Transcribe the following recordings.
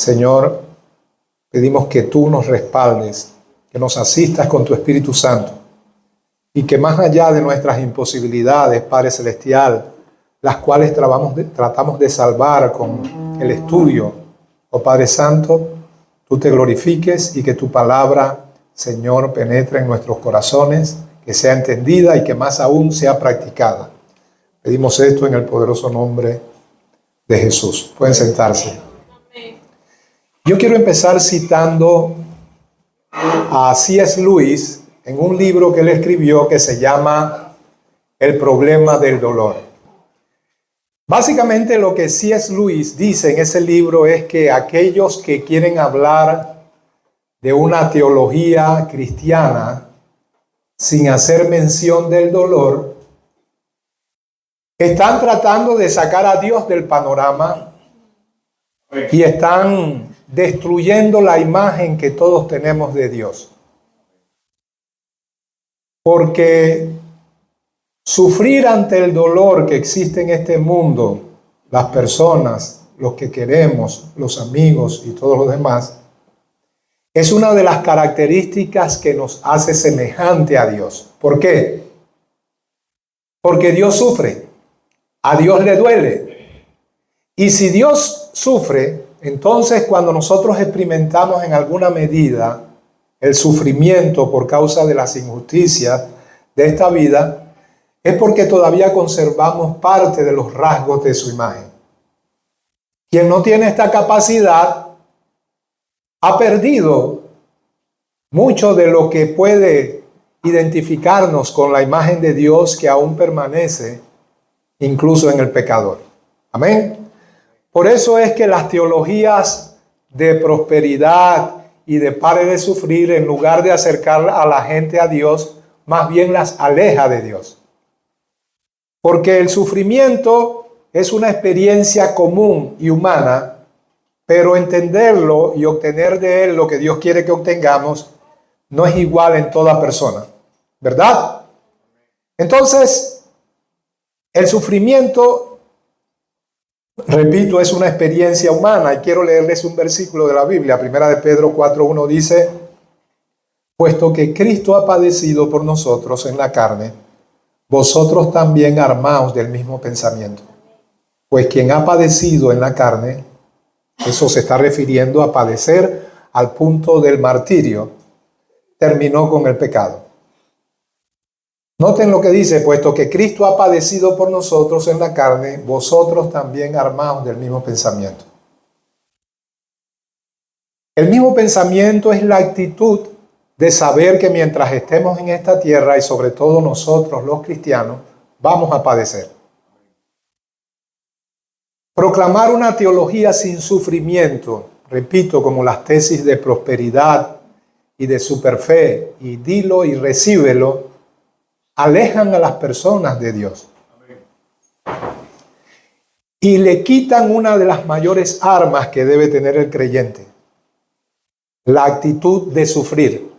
Señor, pedimos que tú nos respaldes, que nos asistas con tu Espíritu Santo y que más allá de nuestras imposibilidades, Padre Celestial, las cuales tratamos de salvar con el estudio, oh Padre Santo, tú te glorifiques y que tu palabra, Señor, penetre en nuestros corazones, que sea entendida y que más aún sea practicada. Pedimos esto en el poderoso nombre de Jesús. Pueden sentarse. Yo quiero empezar citando a C.S. Lewis en un libro que él escribió que se llama El problema del dolor. Básicamente lo que C.S. Lewis dice en ese libro es que aquellos que quieren hablar de una teología cristiana sin hacer mención del dolor, están tratando de sacar a Dios del panorama y están destruyendo la imagen que todos tenemos de Dios. Porque sufrir ante el dolor que existe en este mundo, las personas, los que queremos, los amigos y todos los demás, es una de las características que nos hace semejante a Dios. ¿Por qué? Porque Dios sufre, a Dios le duele. Y si Dios sufre, entonces cuando nosotros experimentamos en alguna medida el sufrimiento por causa de las injusticias de esta vida, es porque todavía conservamos parte de los rasgos de su imagen. Quien no tiene esta capacidad ha perdido mucho de lo que puede identificarnos con la imagen de Dios que aún permanece incluso en el pecador. Amén. Por eso es que las teologías de prosperidad y de pare de sufrir, en lugar de acercar a la gente a Dios, más bien las aleja de Dios. Porque el sufrimiento es una experiencia común y humana, pero entenderlo y obtener de él lo que Dios quiere que obtengamos no es igual en toda persona, ¿verdad? Entonces, el sufrimiento, repito, es una experiencia humana y quiero leerles un versículo de la Biblia. Primera de Pedro 4:1 dice: puesto que Cristo ha padecido por nosotros en la carne, vosotros también armaos del mismo pensamiento. Pues quien ha padecido en la carne, eso se está refiriendo a padecer al punto del martirio, terminó con el pecado. Noten lo que dice: puesto que Cristo ha padecido por nosotros en la carne, vosotros también armaos del mismo pensamiento. El mismo pensamiento es la actitud de saber que mientras estemos en esta tierra, y sobre todo nosotros los cristianos, vamos a padecer. Proclamar una teología sin sufrimiento, repito, como las tesis de prosperidad y de superfe, y dilo y recíbelo, alejan a las personas de Dios. Y le quitan una de las mayores armas que debe tener el creyente: la actitud de sufrir.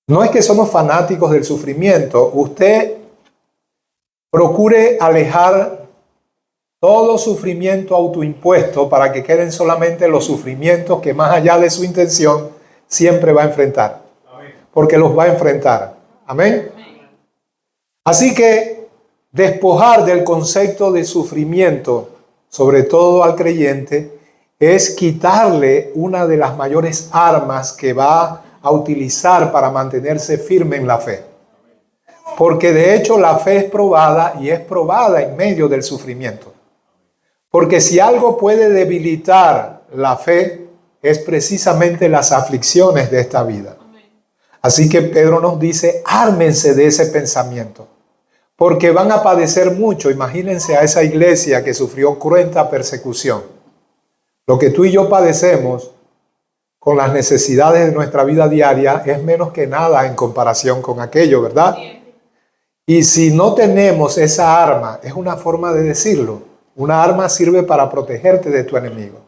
No es que somos fanáticos del sufrimiento. Usted procure alejar todo sufrimiento autoimpuesto para que queden solamente los sufrimientos que, más allá de su intención, siempre va a enfrentar. Porque los va a enfrentar. Amén. Así que despojar del concepto de sufrimiento, sobre todo al creyente, es quitarle una de las mayores armas que va a utilizar para mantenerse firme en la fe. Porque de hecho la fe es probada, y es probada en medio del sufrimiento. Porque si algo puede debilitar la fe, es precisamente las aflicciones de esta vida. Así que Pedro nos dice: ármense de ese pensamiento, porque van a padecer mucho. Imagínense a esa iglesia que sufrió cruenta persecución. Lo que tú y yo padecemos con las necesidades de nuestra vida diaria es menos que nada en comparación con aquello, ¿verdad? Y si no tenemos esa arma, es una forma de decirlo. Una arma sirve para protegerte de tu enemigo.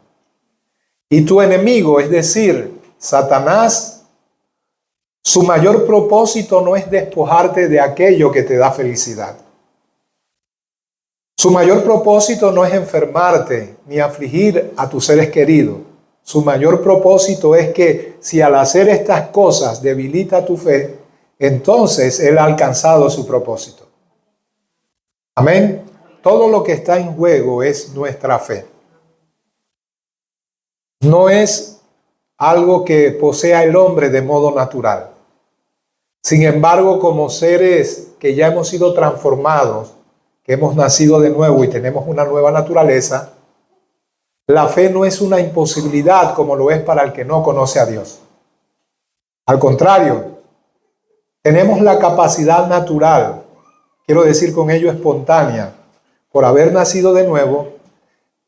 Y tu enemigo, es decir, Satanás, su mayor propósito no es despojarte de aquello que te da felicidad. Su mayor propósito no es enfermarte ni afligir a tus seres queridos. Su mayor propósito es que si al hacer estas cosas debilita tu fe, entonces Él ha alcanzado su propósito. Amén. Todo lo que está en juego es nuestra fe. No es algo que posea el hombre de modo natural. Sin embargo, como seres que ya hemos sido transformados, que hemos nacido de nuevo y tenemos una nueva naturaleza, la fe no es una imposibilidad como lo es para el que no conoce a Dios. Al contrario, tenemos la capacidad natural, quiero decir con ello espontánea, por haber nacido de nuevo,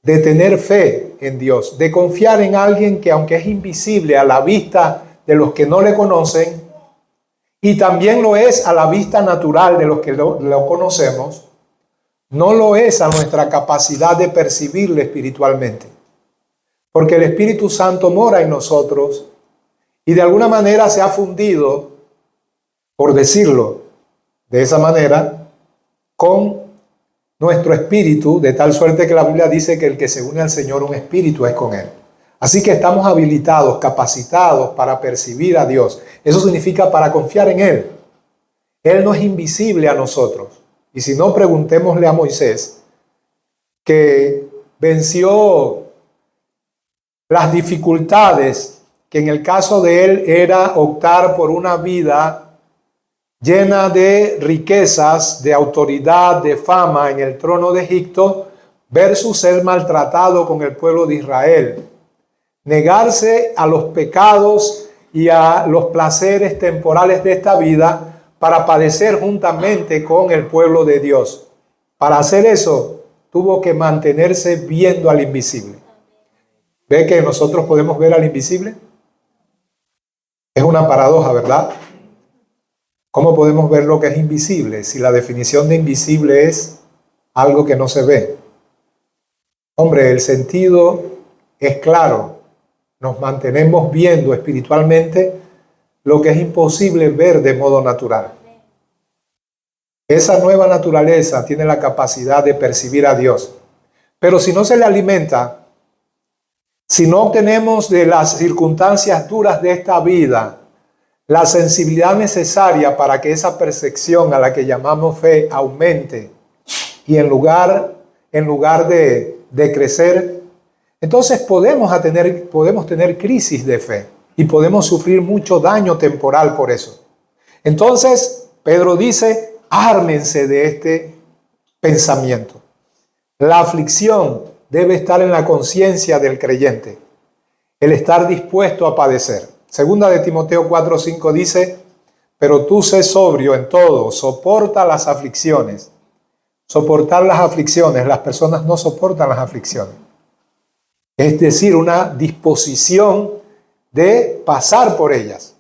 de tener fe en Dios, de confiar en alguien que aunque es invisible a la vista de los que no le conocen, y también lo es a la vista natural de los que lo conocemos, no lo es a nuestra capacidad de percibirle espiritualmente. Porque el Espíritu Santo mora en nosotros y de alguna manera se ha fundido, por decirlo de esa manera, con nuestro espíritu, de tal suerte que la Biblia dice que el que se une al Señor, un espíritu es con Él. Así que estamos habilitados, capacitados para percibir a Dios. Eso significa para confiar en Él. Él no es invisible a nosotros. Y si no, preguntémosle a Moisés, que venció las dificultades, que en el caso de él era optar por una vida llena de riquezas, de autoridad, de fama en el trono de Egipto, versus ser maltratado con el pueblo de Israel. Negarse a los pecados y a los placeres temporales de esta vida para padecer juntamente con el pueblo de Dios. Para hacer eso, tuvo que mantenerse viendo al invisible. ¿Ve que nosotros podemos ver al invisible? Es una paradoja, ¿verdad? ¿Cómo podemos ver lo que es invisible si la definición de invisible es algo que no se ve? Hombre, el sentido es claro. Nos mantenemos viendo espiritualmente lo que es imposible ver de modo natural. Esa nueva naturaleza tiene la capacidad de percibir a Dios. Pero si no se le alimenta, si no obtenemos de las circunstancias duras de esta vida la sensibilidad necesaria para que esa percepción a la que llamamos fe aumente y en lugar de crecer, entonces podemos tener crisis de fe y podemos sufrir mucho daño temporal por eso. Entonces, Pedro dice, ármense de este pensamiento. La aflicción debe estar en la conciencia del creyente, el estar dispuesto a padecer. Segunda de Timoteo 4:5 dice, pero tú sé sobrio en todo, soporta las aflicciones. Soportar las aflicciones, las personas no soportan las aflicciones. Es decir, una disposición de pasar por ellas.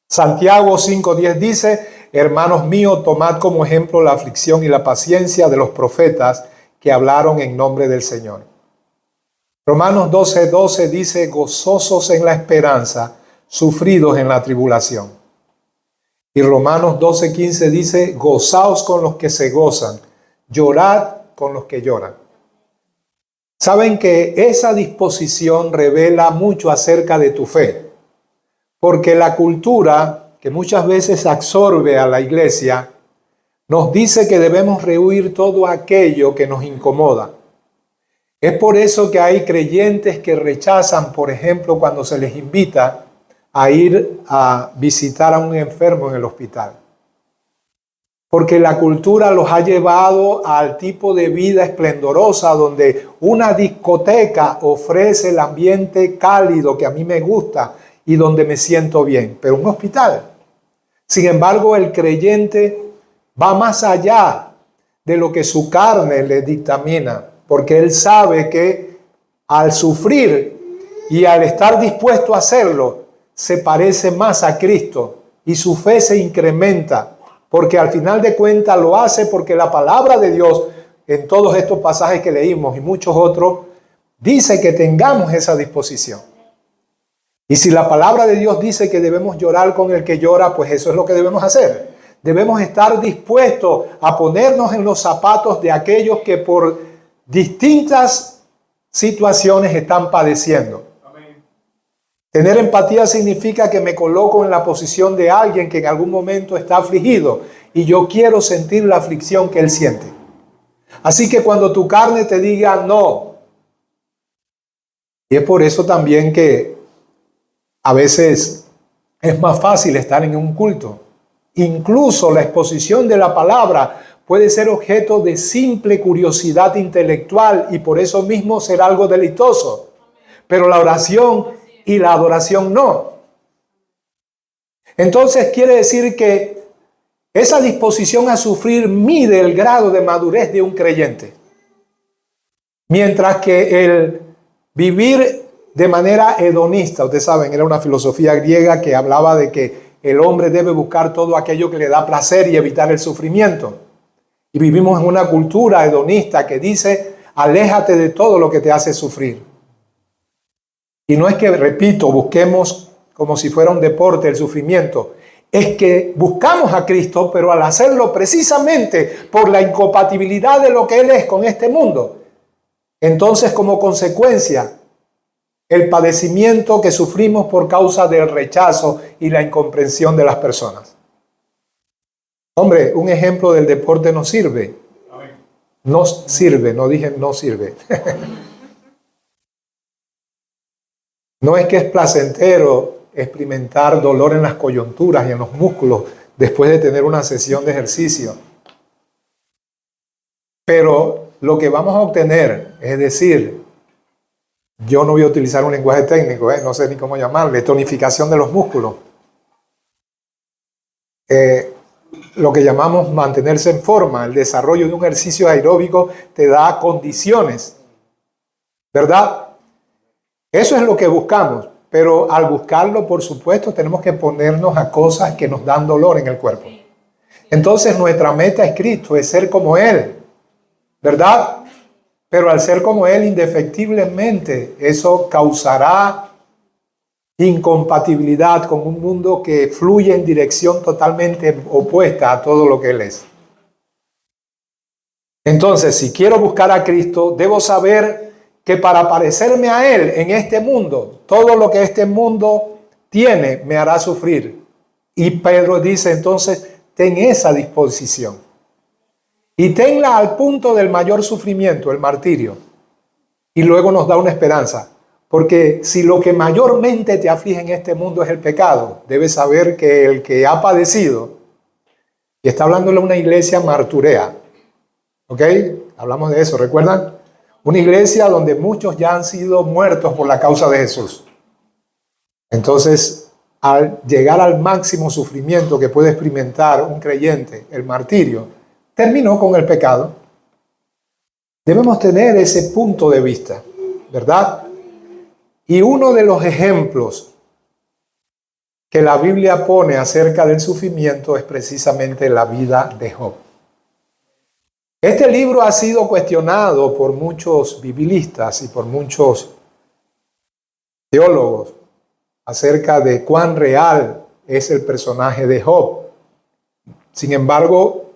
Santiago 5:10 dice, hermanos míos, tomad como ejemplo la aflicción y la paciencia de los profetas que hablaron en nombre del Señor. Romanos 12:12 dice, gozosos en la esperanza, sufridos en la tribulación. Y Romanos 12:15 dice, gozaos con los que se gozan, llorad con los que lloran. Saben que esa disposición revela mucho acerca de tu fe, porque la cultura que muchas veces absorbe a la iglesia nos dice que debemos rehuir todo aquello que nos incomoda. Es por eso que hay creyentes que rechazan, por ejemplo, cuando se les invita a ir a visitar a un enfermo en el hospital. Porque la cultura los ha llevado al tipo de vida esplendorosa donde una discoteca ofrece el ambiente cálido que a mí me gusta y donde me siento bien, pero un hospital. Sin embargo, el creyente va más allá de lo que su carne le dictamina, porque él sabe que al sufrir y al estar dispuesto a hacerlo, se parece más a Cristo y su fe se incrementa. Porque al final de cuentas lo hace porque la palabra de Dios, en todos estos pasajes que leímos y muchos otros, dice que tengamos esa disposición. Y si la palabra de Dios dice que debemos llorar con el que llora, pues eso es lo que debemos hacer. debemos estar dispuestos a ponernos en los zapatos de aquellos que por distintas situaciones están padeciendo. Tener empatía significa que me coloco en la posición de alguien que en algún momento está afligido y yo quiero sentir la aflicción que él siente. Así que cuando tu carne te diga no, y es por eso también que a veces es más fácil estar en un culto. Incluso la exposición de la palabra puede ser objeto de simple curiosidad intelectual y por eso mismo ser algo deleitoso. Pero la oración y la adoración no. Entonces quiere decir que esa disposición a sufrir mide el grado de madurez de un creyente. Mientras que el vivir de manera hedonista, ustedes saben, era una filosofía griega que hablaba de que el hombre debe buscar todo aquello que le da placer y evitar el sufrimiento. Y vivimos en una cultura hedonista que dice, aléjate de todo lo que te hace sufrir. Y no es que, repito, busquemos como si fuera un deporte el sufrimiento. Es que buscamos a Cristo, pero al hacerlo precisamente por la incompatibilidad de lo que Él es con este mundo. Entonces, como consecuencia, el padecimiento que sufrimos por causa del rechazo y la incomprensión de las personas. Hombre, un ejemplo del deporte no sirve. No sirve, no dije no sirve. No es que es placentero experimentar dolor en las coyunturas y en los músculos después de tener una sesión de ejercicio. Pero lo que vamos a obtener, es decir, yo no voy a utilizar un lenguaje técnico, no sé ni cómo llamarle, tonificación de los músculos. Lo que llamamos mantenerse en forma, el desarrollo de un ejercicio aeróbico te da condiciones, ¿verdad? Eso es lo que buscamos, pero al buscarlo, por supuesto, tenemos que ponernos a cosas que nos dan dolor en el cuerpo. Entonces nuestra meta es Cristo, es ser como Él, ¿verdad? Pero al ser como Él, indefectiblemente, eso causará incompatibilidad con un mundo que fluye en dirección totalmente opuesta a todo lo que Él es. Entonces, si quiero buscar a Cristo, debo saber que para parecerme a Él en este mundo, todo lo que este mundo tiene me hará sufrir. Y Pedro dice entonces, ten esa disposición. Y tenla al punto del mayor sufrimiento, el martirio. Y luego nos da una esperanza. Porque si lo que mayormente te aflige en este mundo es el pecado, debes saber que el que ha padecido, y está hablándole a una iglesia marturea, ¿ok? Hablamos de eso, ¿recuerdan? Una iglesia donde muchos ya han sido muertos por la causa de Jesús. Entonces, al llegar al máximo sufrimiento que puede experimentar un creyente, el martirio, terminó con el pecado. Debemos tener ese punto de vista, ¿verdad? Y uno de los ejemplos que la Biblia pone acerca del sufrimiento es precisamente la vida de Job. Este libro ha sido cuestionado por muchos biblistas y por muchos teólogos acerca de cuán real es el personaje de Job. Sin embargo,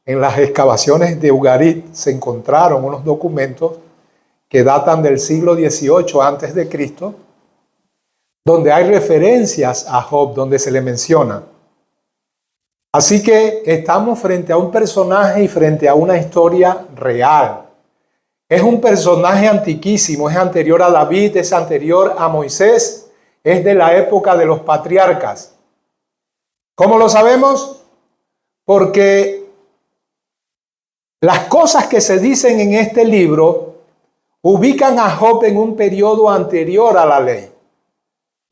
en las excavaciones de Ugarit se encontraron unos documentos que datan del siglo XVIII antes de Cristo, donde hay referencias a Job, donde se le menciona. Así que estamos frente a un personaje y frente a una historia real. Es un personaje antiquísimo, es anterior a David, es anterior a Moisés, es de la época de los patriarcas. ¿Cómo lo sabemos? Porque las cosas que se dicen en este libro ubican a Job en un periodo anterior a la ley.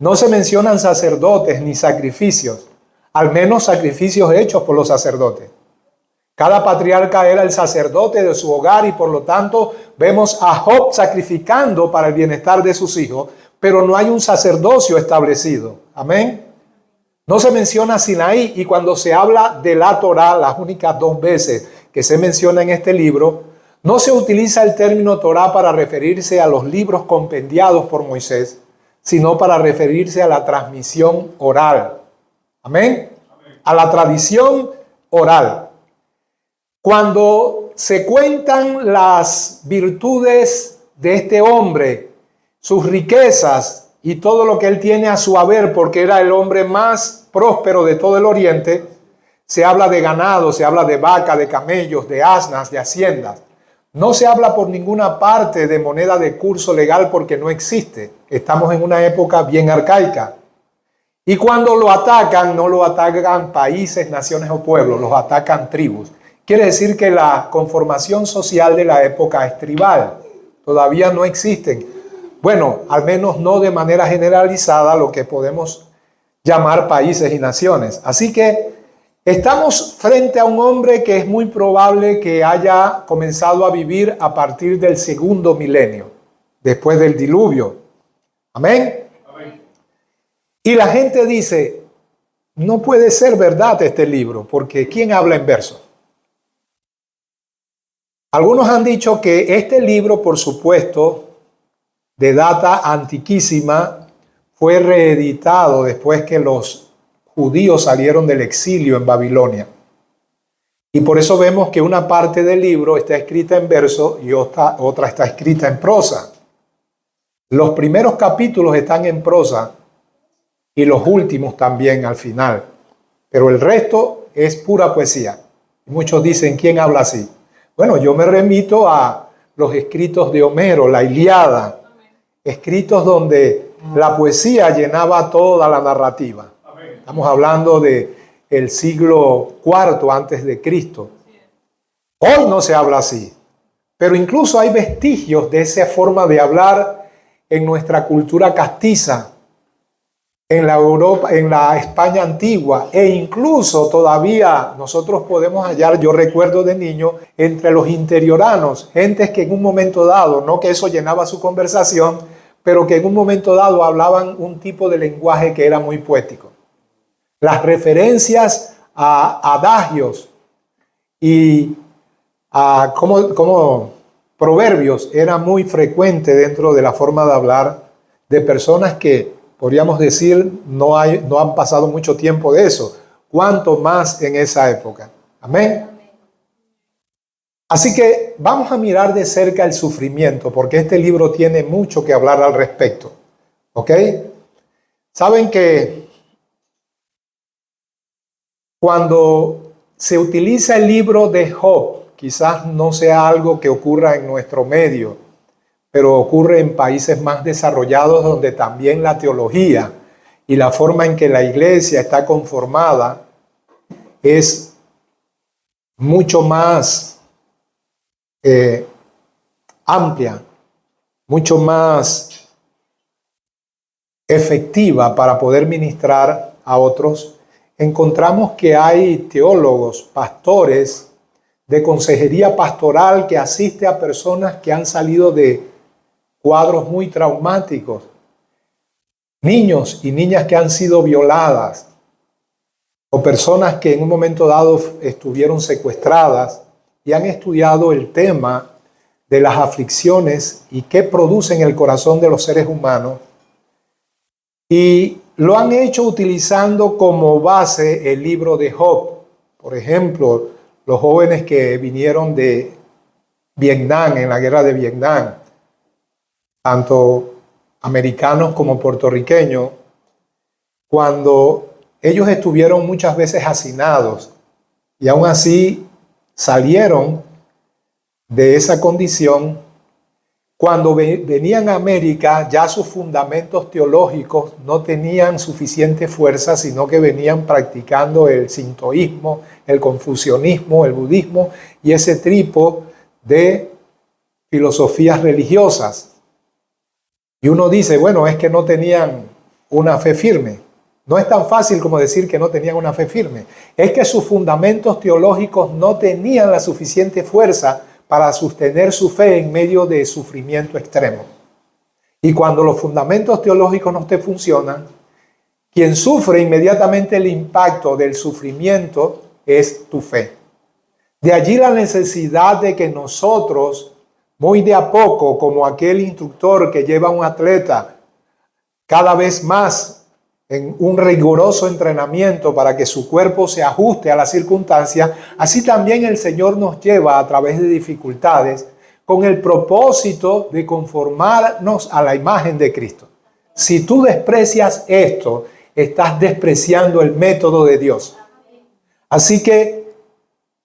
No se mencionan sacerdotes ni sacrificios, al menos sacrificios hechos por los sacerdotes. Cada patriarca era el sacerdote de su hogar y por lo tanto vemos a Job sacrificando para el bienestar de sus hijos, pero no hay un sacerdocio establecido. Amén. No se menciona Sinaí y cuando se habla de la Torá, las únicas 2 veces que se menciona en este libro, no se utiliza el término Torá para referirse a los libros compendiados por Moisés, sino para referirse a la transmisión oral. Amén. A la tradición oral. Cuando se cuentan las virtudes de este hombre, sus riquezas y todo lo que él tiene a su haber, porque era el hombre más próspero de todo el Oriente, se habla de ganado, se habla de vaca, de camellos, de asnas, de haciendas. No se habla por ninguna parte de moneda de curso legal porque no existe. Estamos en una época bien arcaica. Y cuando lo atacan, no lo atacan países, naciones o pueblos, los atacan tribus. Quiere decir que la conformación social de la época es tribal. Todavía no existen. Bueno, al menos no de manera generalizada lo que podemos llamar países y naciones. Así que estamos frente a un hombre que es muy probable que haya comenzado a vivir a partir del segundo milenio, después del diluvio. Amén. Amén. Y la gente dice, no puede ser verdad este libro, porque ¿quién habla en verso? Algunos han dicho que este libro, por supuesto, de data antiquísima, fue reeditado después que los judíos salieron del exilio en Babilonia. Y por eso vemos que una parte del libro está escrita en verso y otra está escrita en prosa. Los primeros capítulos están en prosa y los últimos también al final. Pero el resto es pura poesía. Muchos dicen, ¿quién habla así? Bueno, yo me remito a los escritos de Homero, la Ilíada, escritos donde la poesía llenaba toda la narrativa. Estamos hablando del siglo IV antes de Cristo. Hoy no se habla así, pero incluso hay vestigios de esa forma de hablar en nuestra cultura castiza, en la Europa, en la España antigua, e incluso todavía nosotros podemos hallar, yo recuerdo de niño, entre los interioranos, gentes que en un momento dado, no que eso llenaba su conversación, pero que en un momento dado hablaban un tipo de lenguaje que era muy poético. Las referencias a adagios y a como proverbios eran muy frecuentes dentro de la forma de hablar de personas que podríamos decir no han pasado mucho tiempo de eso, cuanto más en esa época. Amén. Así que vamos a mirar de cerca el sufrimiento, porque este libro tiene mucho que hablar al respecto. ¿Ok? Saben que cuando se utiliza el libro de Job, quizás no sea algo que ocurra en nuestro medio, pero ocurre en países más desarrollados donde también la teología y la forma en que la iglesia está conformada es mucho más amplia, mucho más efectiva para poder ministrar a otros. Encontramos que hay teólogos, pastores de consejería pastoral que asiste a personas que han salido de cuadros muy traumáticos, niños y niñas que han sido violadas, o personas que en un momento dado estuvieron secuestradas y han estudiado el tema de las aflicciones y qué producen el corazón de los seres humanos, y lo han hecho utilizando como base el libro de Job. Por ejemplo, los jóvenes que vinieron de Vietnam, en la guerra de Vietnam, tanto americanos como puertorriqueños, cuando ellos estuvieron muchas veces hacinados y aún así salieron de esa condición, cuando venían a América ya sus fundamentos teológicos no tenían suficiente fuerza, sino que venían practicando el sintoísmo, el confucianismo, el budismo y ese tipo de filosofías religiosas. Y uno dice, bueno, es que no tenían una fe firme. No es tan fácil como decir que no tenían una fe firme. Es que sus fundamentos teológicos no tenían la suficiente fuerza para sostener su fe en medio de sufrimiento extremo. Y cuando los fundamentos teológicos no te funcionan, quien sufre inmediatamente el impacto del sufrimiento es tu fe. De allí la necesidad de que nosotros, muy de a poco, como aquel instructor que lleva a un atleta cada vez más en un riguroso entrenamiento para que su cuerpo se ajuste a las circunstancias, así también el Señor nos lleva a través de dificultades con el propósito de conformarnos a la imagen de Cristo. Si tú desprecias esto, estás despreciando el método de Dios. Así que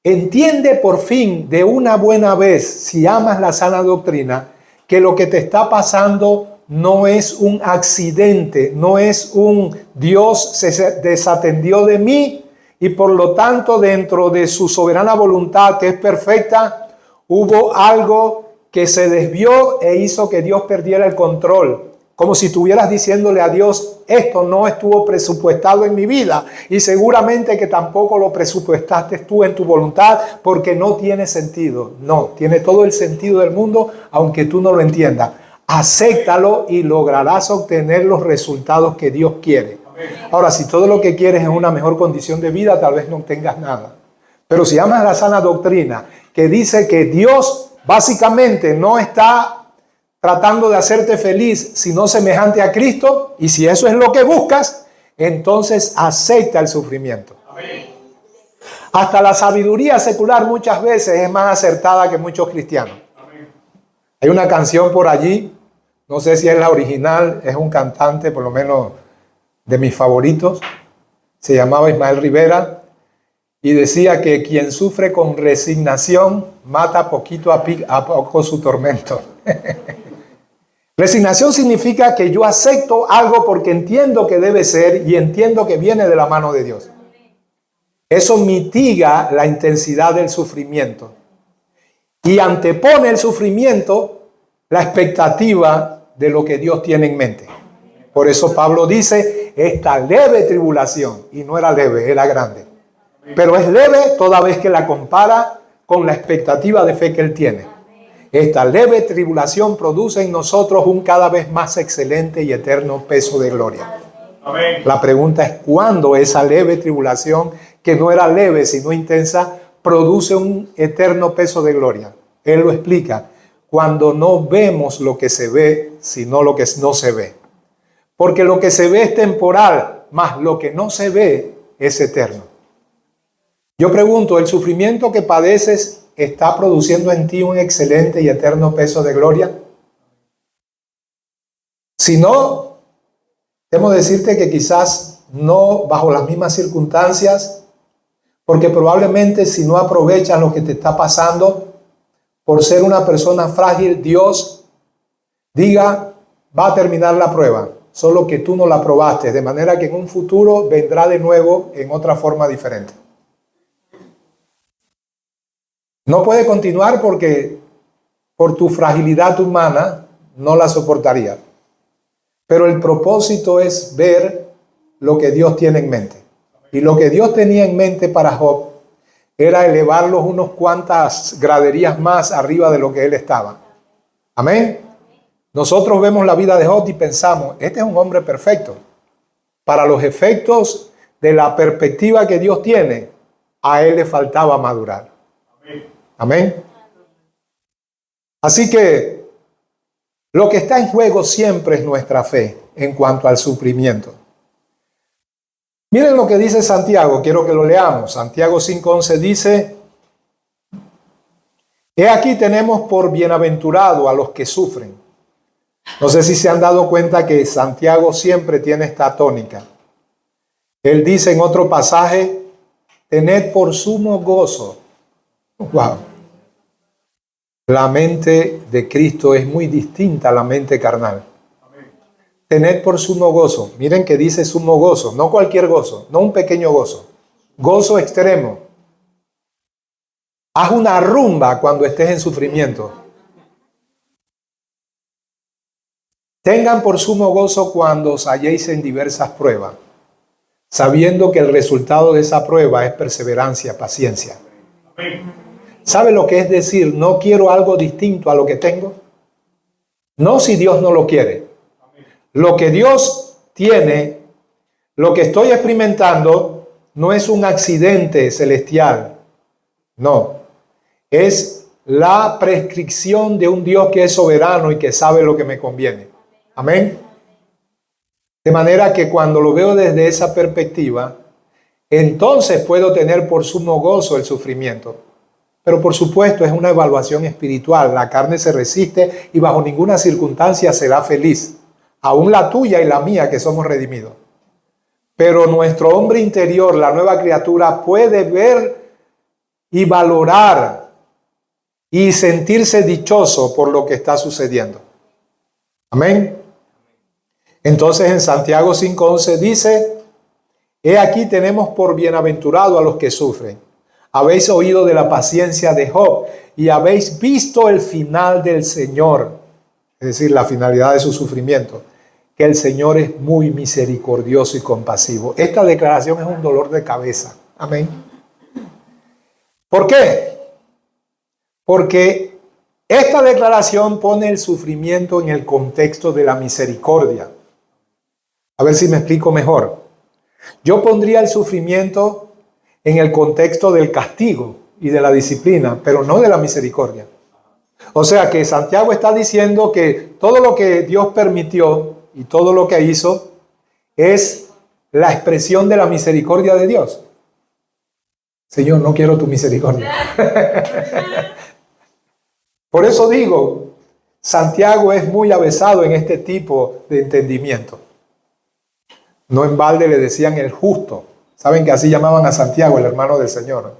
entiende por fin de una buena vez, si amas la sana doctrina, que lo que te está pasando no es un accidente, no es un Dios se desatendió de mí y por lo tanto dentro de su soberana voluntad que es perfecta, hubo algo que se desvió e hizo que Dios perdiera el control. Como si estuvieras diciéndole a Dios, esto no estuvo presupuestado en mi vida y seguramente que tampoco lo presupuestaste tú en tu voluntad porque no tiene sentido. No, tiene todo el sentido del mundo aunque tú no lo entiendas. Acéptalo y lograrás obtener los resultados que Dios quiere. Ahora, si todo lo que quieres es una mejor condición de vida, tal vez no tengas nada. Pero si amas la sana doctrina que dice que Dios básicamente no está tratando de hacerte feliz, sino semejante a Cristo, y si eso es lo que buscas, entonces acepta el sufrimiento. Amén. Hasta la sabiduría secular muchas veces es más acertada que muchos cristianos. Amén. Hay una canción por allí, no sé si es la original, es un cantante por lo menos de mis favoritos, se llamaba Ismael Rivera, y decía que quien sufre con resignación mata poquito a poco su tormento. Resignación significa que yo acepto algo porque entiendo que debe ser y entiendo que viene de la mano de Dios. Eso mitiga la intensidad del sufrimiento y antepone el sufrimiento la expectativa de lo que Dios tiene en mente. Por eso Pablo dice, esta leve tribulación, y no era leve, era grande. Pero es leve toda vez que la compara con la expectativa de fe que él tiene. Esta leve tribulación produce en nosotros un cada vez más excelente y eterno peso de gloria. Amén. La pregunta es, ¿cuándo esa leve tribulación, que no era leve sino intensa, produce un eterno peso de gloria? Él lo explica, cuando no vemos lo que se ve, sino lo que no se ve. Porque lo que se ve es temporal, mas lo que no se ve es eterno. Yo pregunto, ¿el sufrimiento que padeces está produciendo en ti un excelente y eterno peso de gloria? Si no, debo decirte que quizás no bajo las mismas circunstancias, porque probablemente si no aprovechas lo que te está pasando, por ser una persona frágil, Dios diga, va a terminar la prueba, solo que tú no la probaste, de manera que en un futuro vendrá de nuevo en otra forma diferente. No puede continuar porque por tu fragilidad humana no la soportaría. Pero el propósito es ver lo que Dios tiene en mente. Y lo que Dios tenía en mente para Job era elevarlos unos cuantas graderías más arriba de lo que él estaba. Amén. Nosotros vemos la vida de Job y pensamos, este es un hombre perfecto. Para los efectos de la perspectiva que Dios tiene, a él le faltaba madurar. Amén. Así que lo que está en juego siempre es nuestra fe en cuanto al sufrimiento. Miren lo que dice Santiago, quiero que lo leamos. Santiago 5:11 dice, he aquí tenemos por bienaventurado a los que sufren. No sé si se han dado cuenta que Santiago siempre tiene esta tónica. Él dice en otro pasaje, tened por sumo gozo. Wow. La mente de Cristo es muy distinta a la mente carnal. Amén. Tened por sumo gozo. Miren que dice sumo gozo, no cualquier gozo, no un pequeño gozo. Gozo extremo. Haz una rumba cuando estés en sufrimiento. Tengan por sumo gozo cuando os halléis en diversas pruebas, sabiendo que el resultado de esa prueba es perseverancia, paciencia. Amén. ¿Sabe lo que es decir, no quiero algo distinto a lo que tengo? No si Dios no lo quiere. Lo que Dios tiene, lo que estoy experimentando, no es un accidente celestial. No. Es la prescripción de un Dios que es soberano y que sabe lo que me conviene. Amén. De manera que cuando lo veo desde esa perspectiva, entonces puedo tener por sumo gozo el sufrimiento. Pero por supuesto es una evaluación espiritual. La carne se resiste y bajo ninguna circunstancia será feliz. Aún la tuya y la mía que somos redimidos. Pero nuestro hombre interior, la nueva criatura, puede ver y valorar y sentirse dichoso por lo que está sucediendo. Amén. Entonces en Santiago 5:11 dice: he aquí tenemos por bienaventurado a los que sufren. Habéis oído de la paciencia de Job y habéis visto el final del Señor, es decir, la finalidad de su sufrimiento, que el Señor es muy misericordioso y compasivo. Esta declaración es un dolor de cabeza. Amén. ¿Por qué? Porque esta declaración pone el sufrimiento en el contexto de la misericordia. A ver si me explico mejor. Yo pondría el sufrimiento en el contexto del castigo y de la disciplina, pero no de la misericordia. O sea que Santiago está diciendo que todo lo que Dios permitió y todo lo que hizo es la expresión de la misericordia de Dios. Señor, no quiero tu misericordia. Por eso digo, Santiago es muy avesado en este tipo de entendimiento. No en balde le decían el justo. Saben que así llamaban a Santiago, el hermano del Señor.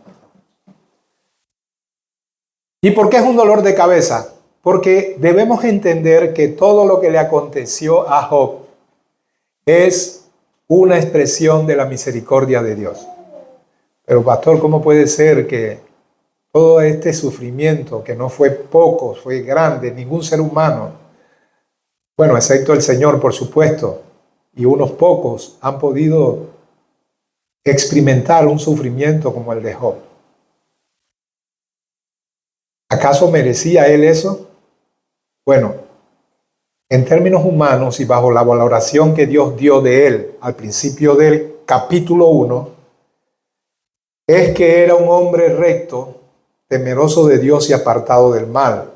¿Y por qué es un dolor de cabeza? Porque debemos entender que todo lo que le aconteció a Job es una expresión de la misericordia de Dios. Pero pastor, ¿cómo puede ser que todo este sufrimiento, que no fue poco, fue grande, ningún ser humano, bueno, excepto el Señor, por supuesto, y unos pocos han podido experimentar un sufrimiento como el de Job? ¿Acaso merecía él eso? Bueno, en términos humanos y bajo la valoración que Dios dio de él al principio del capítulo 1, es que era un hombre recto, temeroso de Dios y apartado del mal.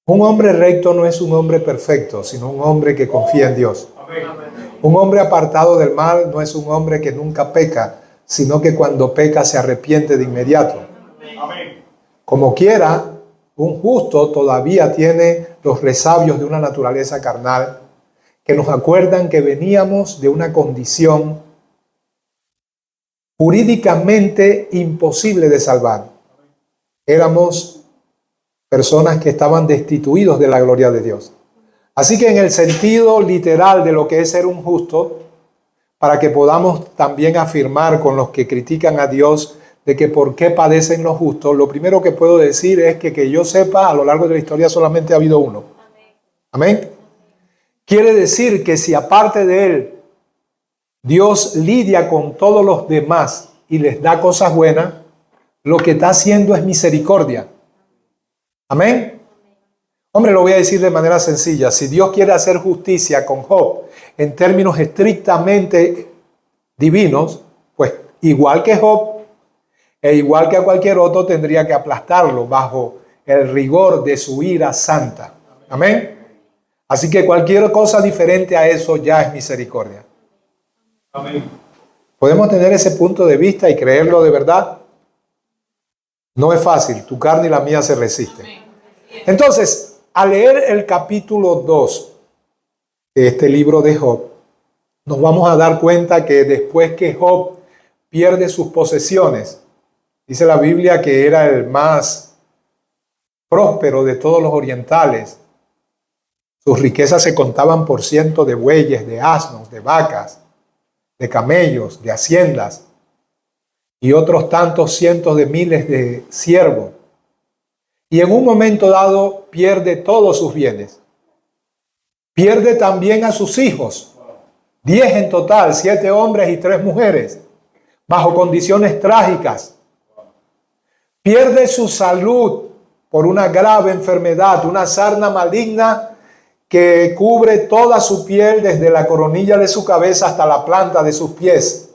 Un hombre recto no es un hombre perfecto, sino un hombre que confía en Dios. Un hombre apartado del mal no es un hombre que nunca peca, sino que cuando peca se arrepiente de inmediato. Como quiera, un justo todavía tiene los resabios de una naturaleza carnal que nos acuerdan que veníamos de una condición jurídicamente imposible de salvar. Éramos personas que estaban destituidos de la gloria de Dios. Así que en el sentido literal de lo que es ser un justo, para que podamos también afirmar con los que critican a Dios de que por qué padecen los justos, lo primero que puedo decir es que yo sepa, a lo largo de la historia solamente ha habido uno. Amén. Quiere decir que si aparte de él, Dios lidia con todos los demás y les da cosas buenas, lo que está haciendo es misericordia. Amén. Hombre, lo voy a decir de manera sencilla. Si Dios quiere hacer justicia con Job en términos estrictamente divinos, pues igual que Job e igual que a cualquier otro tendría que aplastarlo bajo el rigor de su ira santa. Amén. Así que cualquier cosa diferente a eso ya es misericordia. Amén. ¿Podemos tener ese punto de vista y creerlo de verdad? No es fácil, tu carne y la mía se resisten. Entonces, al leer el capítulo 2 de este libro de Job, nos vamos a dar cuenta que después que Job pierde sus posesiones, dice la Biblia que era el más próspero de todos los orientales. Sus riquezas se contaban por cientos de bueyes, de asnos, de vacas, de camellos, de haciendas y otros tantos cientos de miles de siervos. Y en un momento dado pierde todos sus bienes. Pierde también a sus hijos, 10 en total, 7 hombres y 3 mujeres, bajo condiciones trágicas. Pierde su salud por una grave enfermedad, una sarna maligna que cubre toda su piel desde la coronilla de su cabeza hasta la planta de sus pies.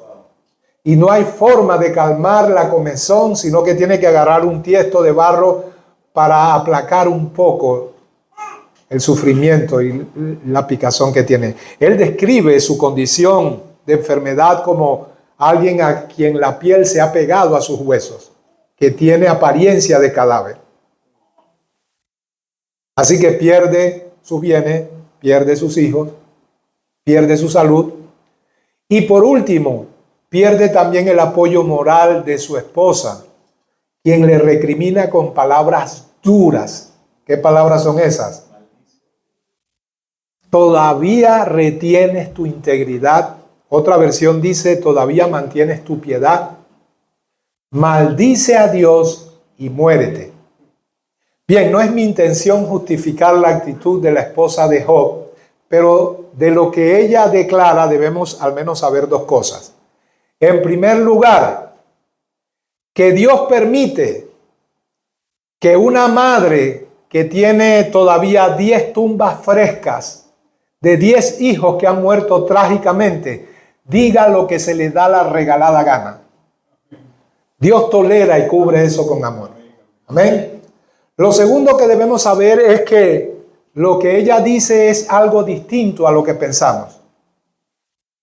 Y no hay forma de calmar la comezón, sino que tiene que agarrar un tiesto de barro para aplacar un poco el sufrimiento y la picazón que tiene. Él describe su condición de enfermedad como alguien a quien la piel se ha pegado a sus huesos, que tiene apariencia de cadáver. Así que pierde sus bienes, pierde sus hijos, pierde su salud y por último, pierde también el apoyo moral de su esposa, quien le recrimina con palabras duras. ¿Qué palabras son esas? Todavía retienes tu integridad. Otra versión dice, todavía mantienes tu piedad. Maldice a Dios y muérete. Bien, no es mi intención justificar la actitud de la esposa de Job, pero de lo que ella declara debemos al menos saber dos cosas. En primer lugar, que Dios permite que una madre que tiene todavía 10 tumbas frescas de 10 hijos que han muerto trágicamente, diga lo que se le da la regalada gana. Dios tolera y cubre eso con amor. Amén. Lo segundo que debemos saber es que lo que ella dice es algo distinto a lo que pensamos.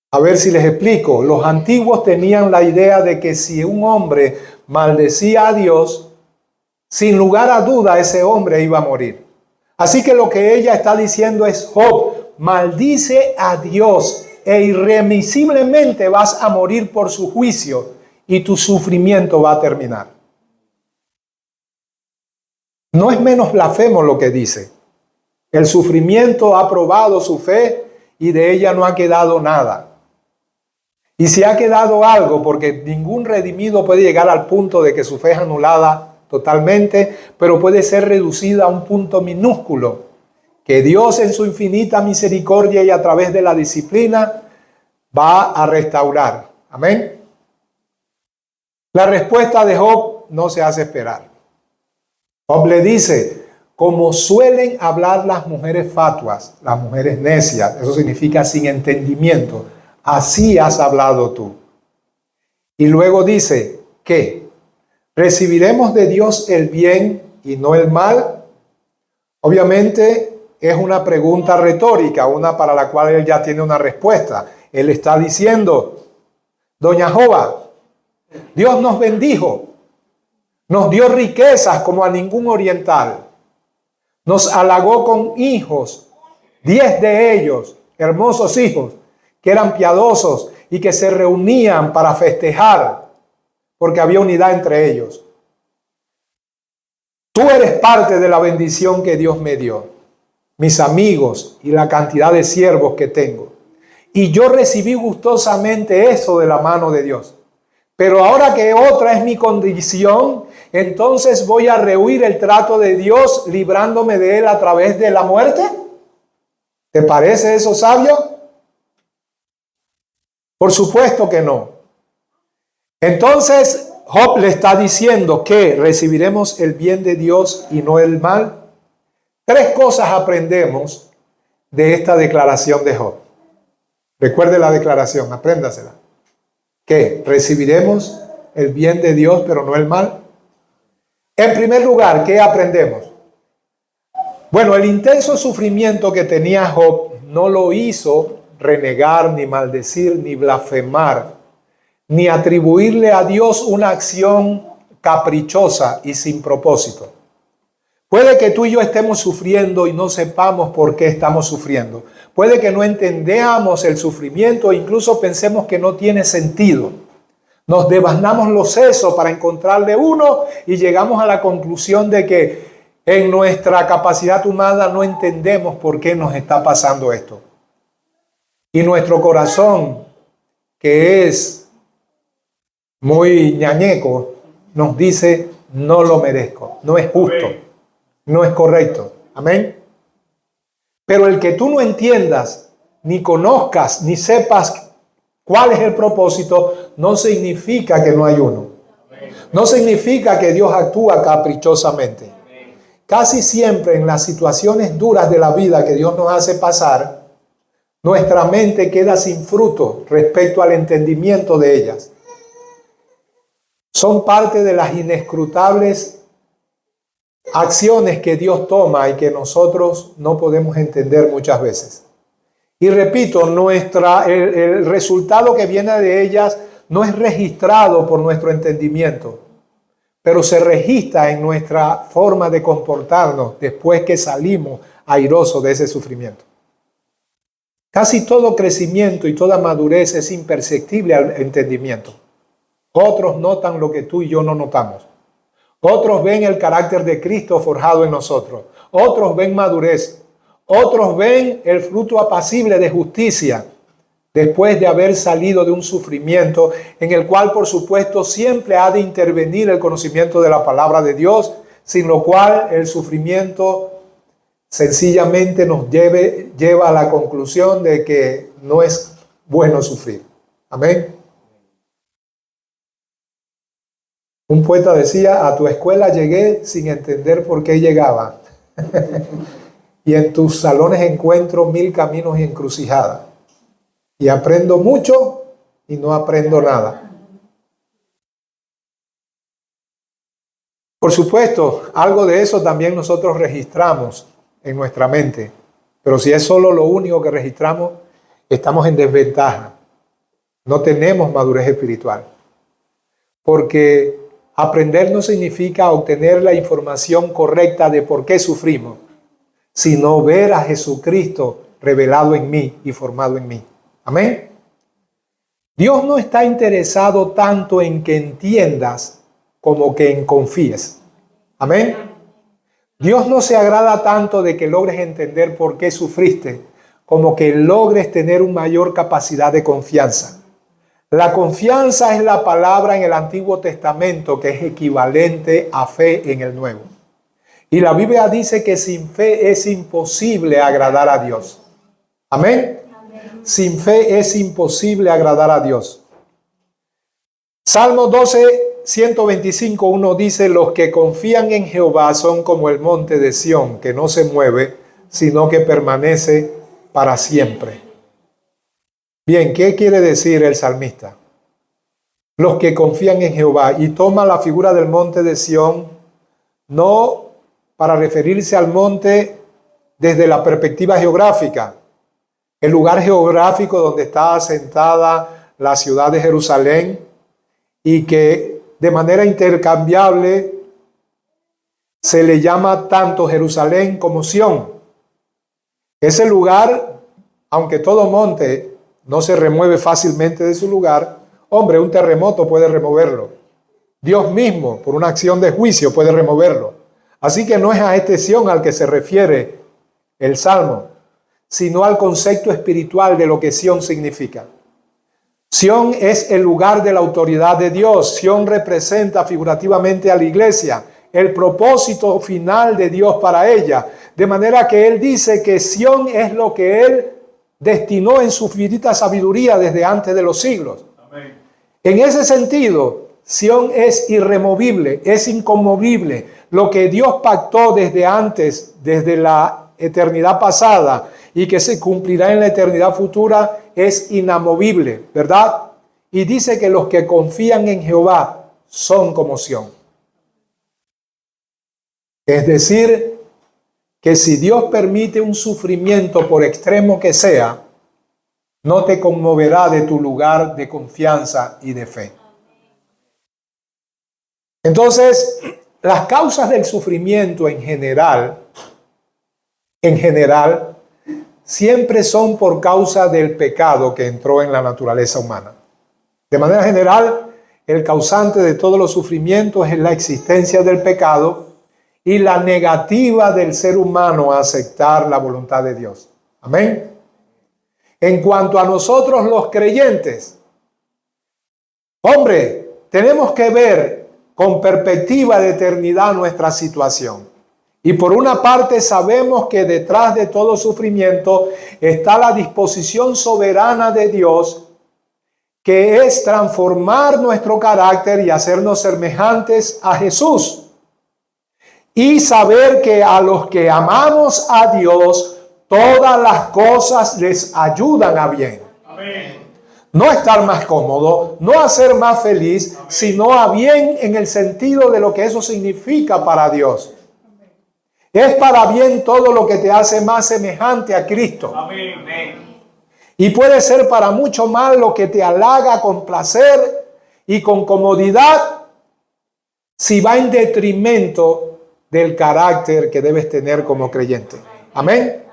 A ver si les explico. Los antiguos tenían la idea de que si un hombre maldecía a Dios, sin lugar a duda ese hombre iba a morir. Así que lo que ella está diciendo es, Job, maldice a Dios e irremisiblemente vas a morir por su juicio y tu sufrimiento va a terminar. No es menos blasfemo lo que dice. El sufrimiento ha probado su fe y de ella no ha quedado nada. Y si ha quedado algo, porque ningún redimido puede llegar al punto de que su fe es anulada totalmente, pero puede ser reducida a un punto minúsculo, que Dios en su infinita misericordia y a través de la disciplina va a restaurar. Amén. La respuesta de Job no se hace esperar. Job le dice, como suelen hablar las mujeres fatuas, las mujeres necias, eso significa sin entendimiento, así has hablado tú. Y luego dice, ¿qué? ¿Recibiremos de Dios el bien y no el mal? Obviamente es una pregunta retórica, una para la cual él ya tiene una respuesta. Él está diciendo, doña Joba, Dios nos bendijo, nos dio riquezas como a ningún oriental, nos halagó con hijos, 10 de ellos, hermosos hijos, que eran piadosos y que se reunían para festejar, porque había unidad entre ellos. Tú eres parte de la bendición que Dios me dio, mis amigos y la cantidad de siervos que tengo. Y yo recibí gustosamente eso de la mano de Dios. Pero ahora que otra es mi condición, entonces voy a rehuir el trato de Dios librándome de él a través de la muerte. ¿Te parece eso sabio? Por supuesto que no. Entonces Job le está diciendo que recibiremos el bien de Dios y no el mal. 3 cosas aprendemos de esta declaración de Job. Recuerde la declaración, apréndasela. ¿Qué? ¿Recibiremos el bien de Dios pero no el mal? En primer lugar, ¿qué aprendemos? Bueno, el intenso sufrimiento que tenía Job no lo hizo renegar, ni maldecir, ni blasfemar, ni atribuirle a Dios una acción caprichosa y sin propósito. Puede que tú y yo estemos sufriendo y no sepamos por qué estamos sufriendo. Puede que no entendamos el sufrimiento e incluso pensemos que no tiene sentido. Nos devanamos los sesos para encontrarle uno y llegamos a la conclusión de que en nuestra capacidad humana no entendemos por qué nos está pasando esto. Y nuestro corazón, que es muy ñañeco, nos dice, no lo merezco, no es justo, no es correcto. Amén. Pero el que tú no entiendas, ni conozcas, ni sepas cuál es el propósito, no significa que no hay uno. No significa que Dios actúa caprichosamente. Casi siempre en las situaciones duras de la vida que Dios nos hace pasar, nuestra mente queda sin fruto respecto al entendimiento de ellas. Son parte de las inescrutables acciones que Dios toma y que nosotros no podemos entender muchas veces. Y repito, el resultado que viene de ellas no es registrado por nuestro entendimiento, pero se registra en nuestra forma de comportarnos después que salimos airosos de ese sufrimiento. Casi todo crecimiento y toda madurez es imperceptible al entendimiento. Otros notan lo que tú y yo no notamos. Otros ven el carácter de Cristo forjado en nosotros. Otros ven madurez. Otros ven el fruto apacible de justicia después de haber salido de un sufrimiento en el cual, por supuesto, siempre ha de intervenir el conocimiento de la palabra de Dios, sin lo cual el sufrimiento sencillamente nos lleva a la conclusión de que no es bueno sufrir. Amén. Un poeta decía: a tu escuela llegué sin entender por qué llegaba. Y en tus salones encuentro 1000 caminos y encrucijadas. Y aprendo mucho y no aprendo nada. Por supuesto, algo de eso también nosotros registramos en nuestra mente. Pero si es solo lo único que registramos, estamos en desventaja. No tenemos madurez espiritual. Porque aprender no significa obtener la información correcta de por qué sufrimos, sino ver a Jesucristo revelado en mí y formado en mí. Amén. Dios no está interesado tanto en que entiendas como que en confíes. Amén. Dios no se agrada tanto de que logres entender por qué sufriste, como que logres tener una mayor capacidad de confianza. La confianza es la palabra en el Antiguo Testamento que es equivalente a fe en el Nuevo. Y la Biblia dice que sin fe es imposible agradar a Dios. Amén. Sin fe es imposible agradar a Dios. Salmo 12, 125, 1 dice: los que confían en Jehová son como el monte de Sión, que no se mueve, sino que permanece para siempre. Bien, ¿qué quiere decir el salmista? Los que confían en Jehová, y toma la figura del monte de Sión, no para referirse al monte desde la perspectiva geográfica, el lugar geográfico donde está asentada la ciudad de Jerusalén y que de manera intercambiable se le llama tanto Jerusalén como Sión. Ese lugar, aunque todo monte no se remueve fácilmente de su lugar, hombre, un terremoto puede removerlo. Dios mismo, por una acción de juicio, puede removerlo. Así que no es a este Sión al que se refiere el Salmo, sino al concepto espiritual de lo que Sión significa. Sión es el lugar de la autoridad de Dios. Sión representa figurativamente a la iglesia, el propósito final de Dios para ella. De manera que Él dice que Sión es lo que Él destinó en su infinita sabiduría desde antes de los siglos. Amén. En ese sentido, Sión es irremovible, es inconmovible. Lo que Dios pactó desde antes, desde la eternidad pasada, y que se cumplirá en la eternidad futura, es inamovible, ¿verdad? Y dice que los que confían en Jehová son como Sión. Es decir, que si Dios permite un sufrimiento por extremo que sea, no te conmoverá de tu lugar de confianza y de fe. Entonces, las causas del sufrimiento en general, siempre son por causa del pecado que entró en la naturaleza humana. De manera general, el causante de todos los sufrimientos es la existencia del pecado y la negativa del ser humano a aceptar la voluntad de Dios. Amén. En cuanto a nosotros los creyentes, hombre, tenemos que ver con perspectiva de eternidad nuestra situación. Y por una parte sabemos que detrás de todo sufrimiento está la disposición soberana de Dios, que es transformar nuestro carácter y hacernos semejantes a Jesús. Y saber que a los que amamos a Dios, todas las cosas les ayudan a bien. Amén. No estar más cómodo, no a ser más feliz, sino a bien en el sentido de lo que eso significa para Dios. Es para bien todo lo que te hace más semejante a Cristo. Amén. Y puede ser para mucho mal lo que te halaga con placer y con comodidad, si va en detrimento del carácter que debes tener como creyente. Amén.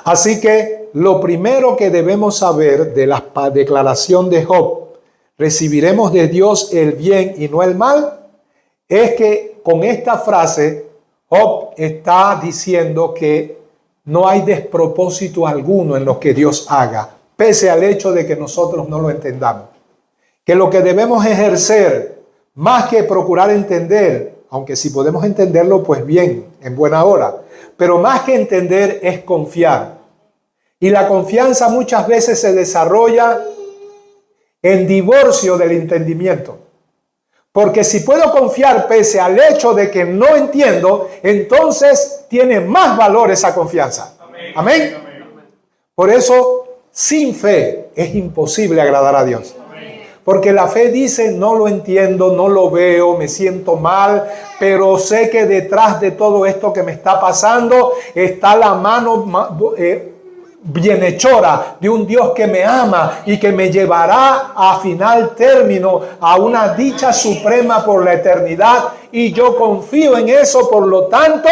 Así que lo primero que debemos saber de la declaración de Job, recibiremos de Dios el bien y no el mal, es que con esta frase Job está diciendo que no hay despropósito alguno en lo que Dios haga, pese al hecho de que nosotros no lo entendamos. Que lo que debemos ejercer, más que procurar entender, aunque si podemos entenderlo, pues bien, en buena hora, pero más que entender es confiar. Y la confianza muchas veces se desarrolla en divorcio del entendimiento. Porque si puedo confiar pese al hecho de que no entiendo, entonces tiene más valor esa confianza. Amén. Por eso, sin fe es imposible agradar a Dios. Porque la fe dice, no lo entiendo, no lo veo, me siento mal, pero sé que detrás de todo esto que me está pasando está la mano bienhechora de un Dios que me ama y que me llevará a final término a una dicha suprema por la eternidad, y yo confío en eso. Por lo tanto,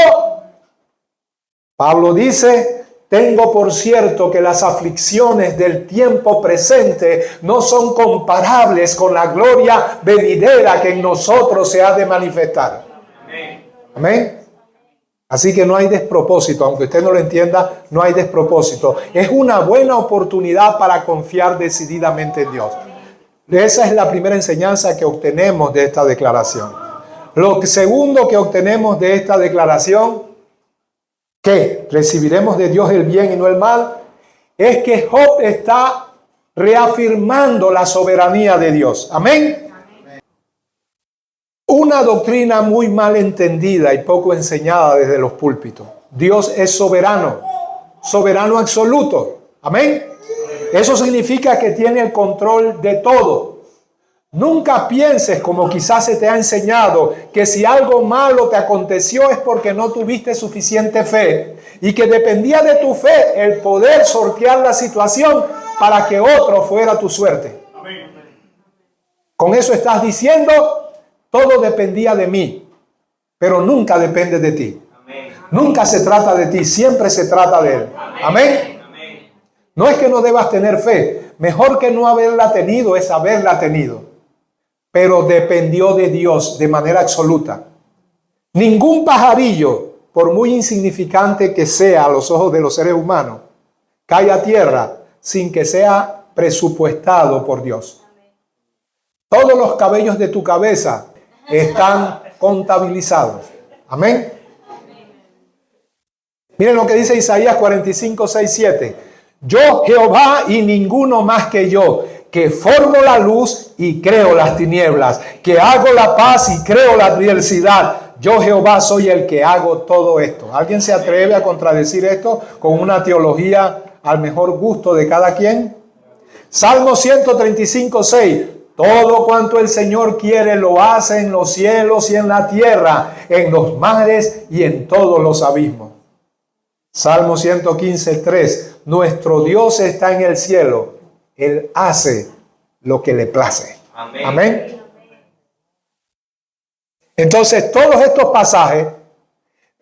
Pablo dice, tengo por cierto que las aflicciones del tiempo presente no son comparables con la gloria venidera que en nosotros se ha de manifestar. Amén. Así que no hay despropósito, aunque usted no lo entienda, no hay despropósito. Es una buena oportunidad para confiar decididamente en Dios. Esa es la primera enseñanza que obtenemos de esta declaración. Lo segundo que obtenemos de esta declaración, que recibiremos de Dios el bien y no el mal, es que Job está reafirmando la soberanía de Dios. Amén. Una doctrina muy mal entendida y poco enseñada desde los púlpitos. Dios es soberano, soberano absoluto. Amén. Eso significa que tiene el control de todo. Nunca pienses, como quizás se te ha enseñado, que si algo malo te aconteció es porque no tuviste suficiente fe y que dependía de tu fe el poder sortear la situación para que otro fuera tu suerte. Con eso estás diciendo, todo dependía de mí, pero nunca depende de ti. Nunca se trata de ti, siempre se trata de Él. Amén. No es que no debas tener fe, mejor que no haberla tenido es haberla tenido. Pero dependió de Dios de manera absoluta. Ningún pajarillo, por muy insignificante que sea a los ojos de los seres humanos, cae a tierra sin que sea presupuestado por Dios. Todos los cabellos de tu cabeza están contabilizados. Amén. Miren lo que dice Isaías 45, 6, 7. Yo, Jehová, y ninguno más que yo, que formo la luz y creo las tinieblas, que hago la paz y creo la adversidad. Yo, Jehová, soy el que hago todo esto. ¿Alguien se atreve a contradecir esto con una teología al mejor gusto de cada quien? Salmo 135, 6. Todo cuanto el Señor quiere lo hace en los cielos y en la tierra, en los mares y en todos los abismos. Salmo 115, 3. Nuestro Dios está en el cielo. Él hace lo que le place. Amén. Amén. Entonces, todos estos pasajes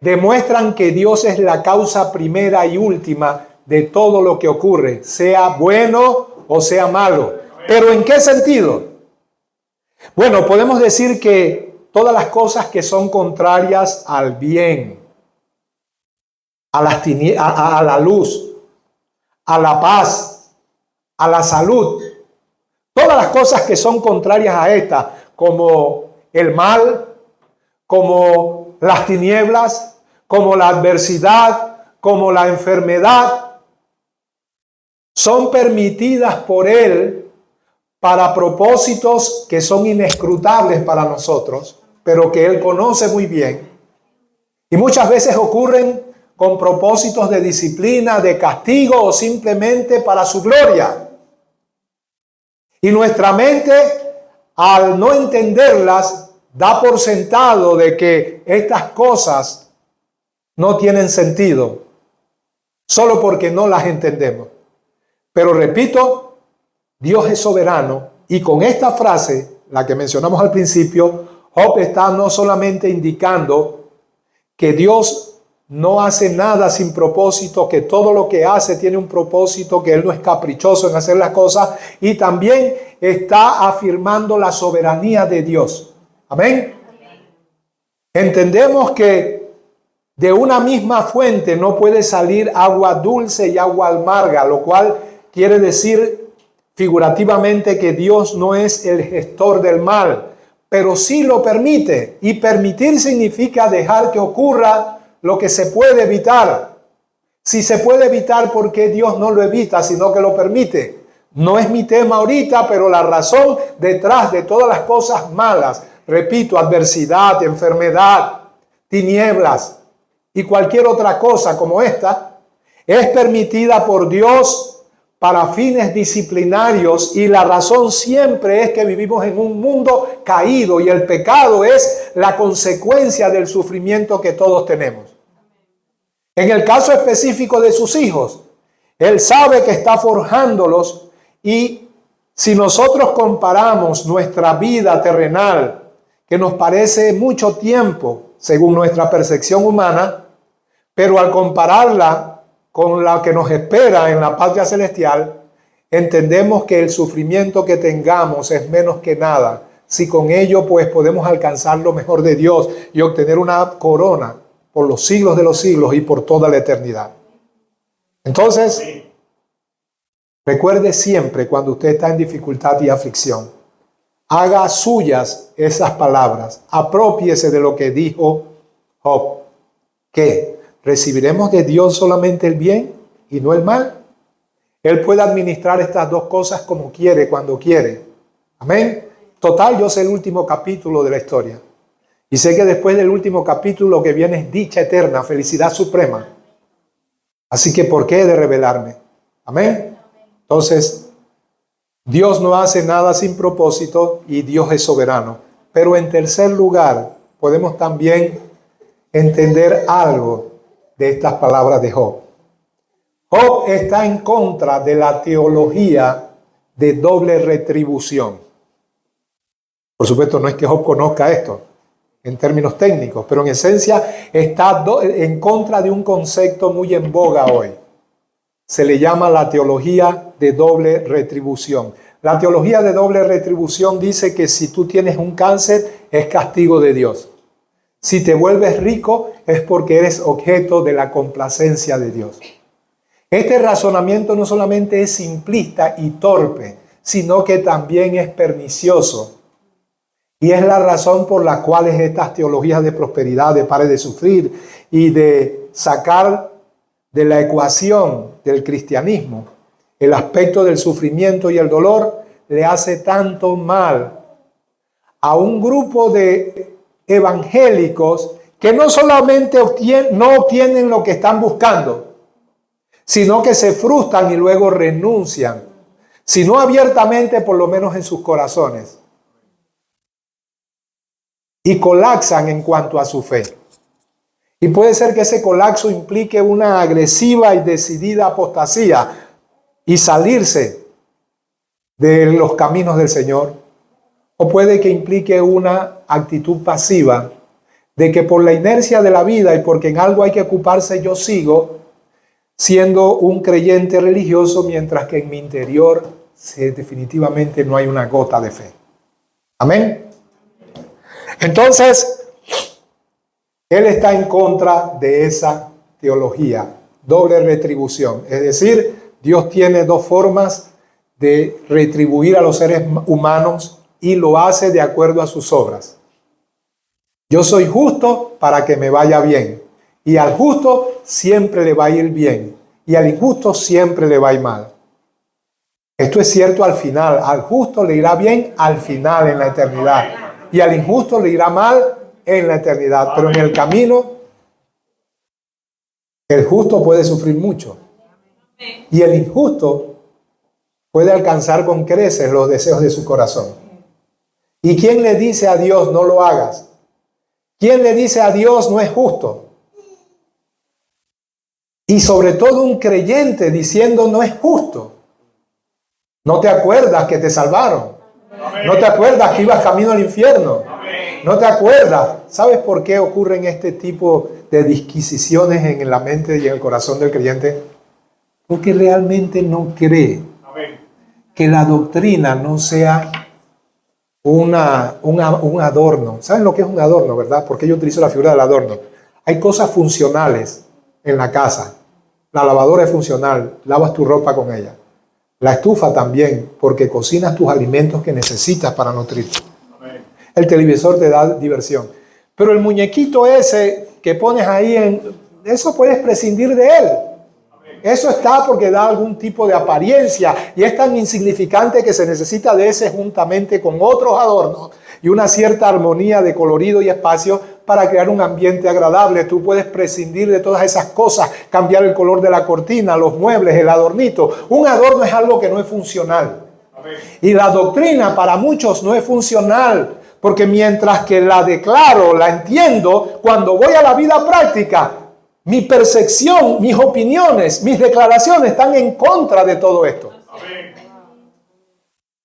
demuestran que Dios es la causa primera y última de todo lo que ocurre, sea bueno o sea malo. ¿Pero en qué sentido? Bueno, podemos decir que todas las cosas que son contrarias al bien, a la luz, a la paz, a la salud, todas las cosas que son contrarias a esta, como el mal, como las tinieblas, como la adversidad, como la enfermedad, son permitidas por Él para propósitos que son inescrutables para nosotros, pero que Él conoce muy bien. Y muchas veces ocurren con propósitos de disciplina, de castigo o simplemente para su gloria. Y nuestra mente, al no entenderlas, da por sentado de que estas cosas no tienen sentido, solo porque no las entendemos. Pero repito, Dios es soberano, y con esta frase, la que mencionamos al principio, Job está no solamente indicando que Dios no hace nada sin propósito, que todo lo que hace tiene un propósito, que Él no es caprichoso en hacer las cosas, y también está afirmando la soberanía de Dios. Amén. Entendemos que de una misma fuente no puede salir agua dulce y agua amarga, lo cual quiere decir figurativamente que Dios no es el gestor del mal, pero sí lo permite. Y permitir significa dejar que ocurra lo que se puede evitar. Si se puede evitar, ¿por qué Dios no lo evita, sino que lo permite? No es mi tema ahorita, pero la razón detrás de todas las cosas malas, repito, adversidad, enfermedad, tinieblas y cualquier otra cosa como esta, es permitida por Dios para fines disciplinarios, y la razón siempre es que vivimos en un mundo caído y el pecado es la consecuencia del sufrimiento que todos tenemos. En el caso específico de sus hijos, Él sabe que está forjándolos, y si nosotros comparamos nuestra vida terrenal, que nos parece mucho tiempo según nuestra percepción humana, pero al compararla con la que nos espera en la patria celestial, entendemos que el sufrimiento que tengamos es menos que nada, si con ello pues podemos alcanzar lo mejor de Dios y obtener una corona por los siglos de los siglos y por toda la eternidad. Entonces, recuerde siempre cuando usted está en dificultad y aflicción, haga suyas esas palabras, aprópiese de lo que dijo Job, que ¿recibiremos de Dios solamente el bien y no el mal? Él puede administrar estas dos cosas como quiere, cuando quiere. Amén. Total, yo sé el último capítulo de la historia. Y sé que después del último capítulo lo que viene es dicha eterna, felicidad suprema. Así que ¿por qué he de rebelarme? Amén. Entonces, Dios no hace nada sin propósito y Dios es soberano. Pero en tercer lugar, podemos también entender algo de estas palabras de Job. Job está en contra de la teología de doble retribución. Por supuesto, no es que Job conozca esto en términos técnicos, pero en esencia está en contra de un concepto muy en boga hoy. Se le llama la teología de doble retribución. La teología de doble retribución dice que si tú tienes un cáncer, es castigo de Dios. Si te vuelves rico, es porque eres objeto de la complacencia de Dios. Este razonamiento no solamente es simplista y torpe, sino que también es pernicioso. Y es la razón por la cual estas teologías de prosperidad, de pare de sufrir y de sacar de la ecuación del cristianismo el aspecto del sufrimiento y el dolor, le hace tanto mal a un grupo de evangélicos que no solamente no obtienen lo que están buscando, sino que se frustran y luego renuncian, si no abiertamente, por lo menos en sus corazones, y colapsan en cuanto a su fe. Y puede ser que ese colapso implique una agresiva y decidida apostasía y salirse de los caminos del Señor. O puede que implique una actitud pasiva de que por la inercia de la vida y porque en algo hay que ocuparse, yo sigo siendo un creyente religioso, mientras que en mi interior definitivamente no hay una gota de fe. Amén. Entonces, él está en contra de esa teología, doble retribución. Es decir, Dios tiene dos formas de retribuir a los seres humanos y lo hace de acuerdo a sus obras. Yo soy justo para que me vaya bien, y al justo siempre le va a ir bien, y al injusto siempre le va a ir mal. Esto es cierto al final. Al justo le irá bien al final, en la eternidad, y al injusto le irá mal en la eternidad. Pero en el camino, el justo puede sufrir mucho, y el injusto puede alcanzar con creces los deseos de su corazón. ¿Y quién le dice a Dios no lo hagas? ¿Quién le dice a Dios no es justo? Y sobre todo un creyente diciendo no es justo. No te acuerdas que te salvaron. No te acuerdas que ibas camino al infierno. No te acuerdas. ¿Sabes por qué ocurren este tipo de disquisiciones en la mente y en el corazón del creyente? Porque realmente no cree que la doctrina no sea un adorno. ¿Saben lo que es un adorno, verdad? Porque yo utilizo la figura del adorno. Hay cosas funcionales en la casa. La lavadora es funcional, lavas tu ropa con ella. La estufa también, porque cocinas tus alimentos que necesitas para nutrirte. El televisor te da diversión. Pero el muñequito ese que pones ahí, eso puedes prescindir de él. Eso está porque da algún tipo de apariencia y es tan insignificante que se necesita de ese juntamente con otros adornos y una cierta armonía de colorido y espacio para crear un ambiente agradable. Tú puedes prescindir de todas esas cosas, cambiar el color de la cortina, los muebles, el adornito. Un adorno es algo que no es funcional. Y la doctrina para muchos no es funcional, porque mientras que la declaro, la entiendo, cuando voy a la vida práctica, mi percepción, mis opiniones, mis declaraciones están en contra de todo esto.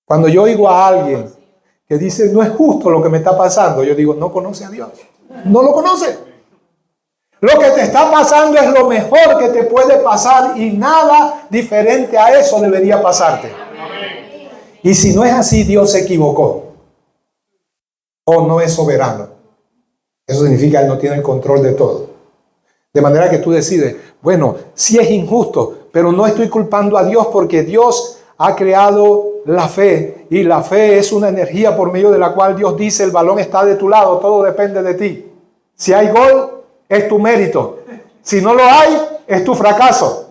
Cuando yo oigo a alguien que dice, no es justo lo que me está pasando, yo digo, no conoce a Dios. No lo conoce. Lo que te está pasando es lo mejor que te puede pasar y nada diferente a eso debería pasarte. Y si no es así, Dios se equivocó. O no es soberano. Eso significa que Él no tiene el control de todo. De manera que tú decides, bueno, sí es injusto, pero no estoy culpando a Dios porque Dios ha creado la fe. Y la fe es una energía por medio de la cual Dios dice, el balón está de tu lado, todo depende de ti. Si hay gol, es tu mérito. Si no lo hay, es tu fracaso.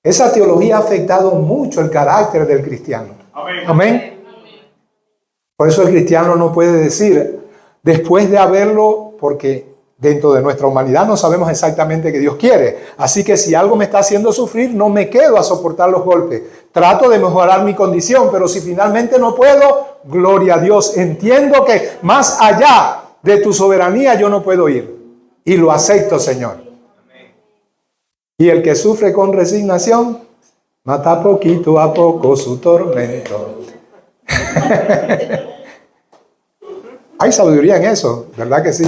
Esa teología ha afectado mucho el carácter del cristiano. Amén. Por eso el cristiano no puede decir, después de haberlo, porque dentro de nuestra humanidad no sabemos exactamente qué Dios quiere. Así que si algo me está haciendo sufrir, no me quedo a soportar los golpes. Trato de mejorar mi condición, pero si finalmente no puedo, gloria a Dios. Entiendo que más allá de tu soberanía yo no puedo ir. Y lo acepto, Señor. Y el que sufre con resignación, mata poquito a poco su tormento. Hay sabiduría en eso, ¿verdad que sí?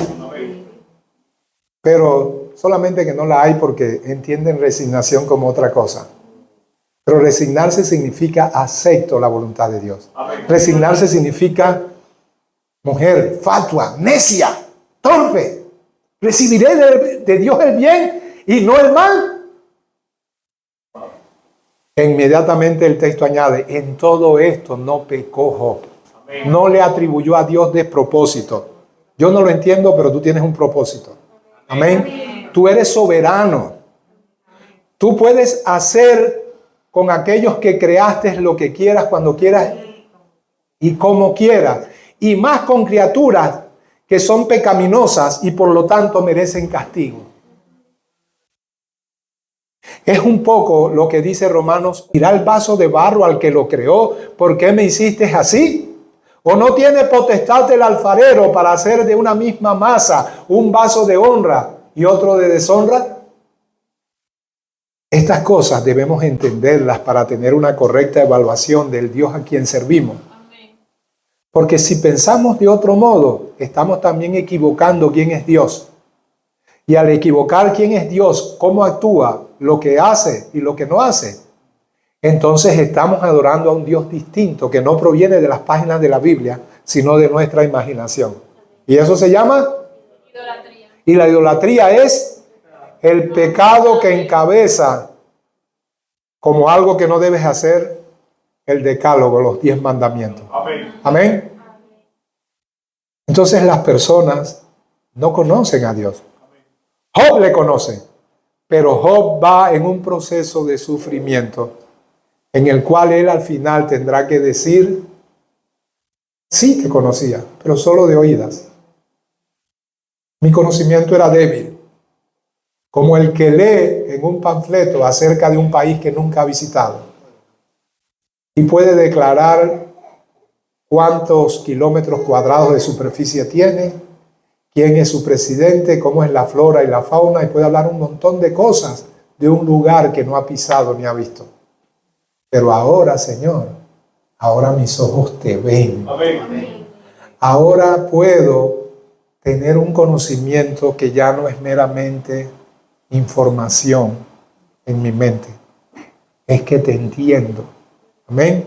Pero solamente que no la hay porque entienden resignación como otra cosa. Pero resignarse significa acepto la voluntad de Dios. Resignarse significa mujer, fatua, necia, torpe. ¿Recibiré de Dios el bien y no el mal? E inmediatamente el texto añade, en todo esto no pecó Job. No le atribuyó a Dios despropósito. Yo no lo entiendo, pero tú tienes un propósito. Amén. Tú eres soberano. Tú puedes hacer con aquellos que creaste lo que quieras, cuando quieras y como quieras. Y más con criaturas que son pecaminosas y por lo tanto merecen castigo. Es un poco lo que dice Romanos, ¿irá el vaso de barro al que lo creó? ¿Por qué me hiciste así? ¿O no tiene potestad el alfarero para hacer de una misma masa un vaso de honra y otro de deshonra? Estas cosas debemos entenderlas para tener una correcta evaluación del Dios a quien servimos. Porque si pensamos de otro modo, estamos también equivocando quién es Dios. Y al equivocar quién es Dios, cómo actúa, lo que hace y lo que no hace, entonces estamos adorando a un Dios distinto que no proviene de las páginas de la Biblia, sino de nuestra imaginación. ¿Y eso se llama? Idolatría. Y la idolatría es el pecado que encabeza como algo que no debes hacer el decálogo, los 10 mandamientos. Amén. Amén. Entonces las personas no conocen a Dios. Job le conoce, pero Job va en un proceso de sufrimiento en el cual él al final tendrá que decir, sí te conocía, pero solo de oídas. Mi conocimiento era débil, como el que lee en un panfleto acerca de un país que nunca ha visitado y puede declarar cuántos kilómetros cuadrados de superficie tiene, quién es su presidente, cómo es la flora y la fauna, y puede hablar un montón de cosas de un lugar que no ha pisado ni ha visto. Pero ahora, Señor, ahora mis ojos te ven. Amén. Ahora puedo tener un conocimiento que ya no es meramente información en mi mente. Es que te entiendo. Amén.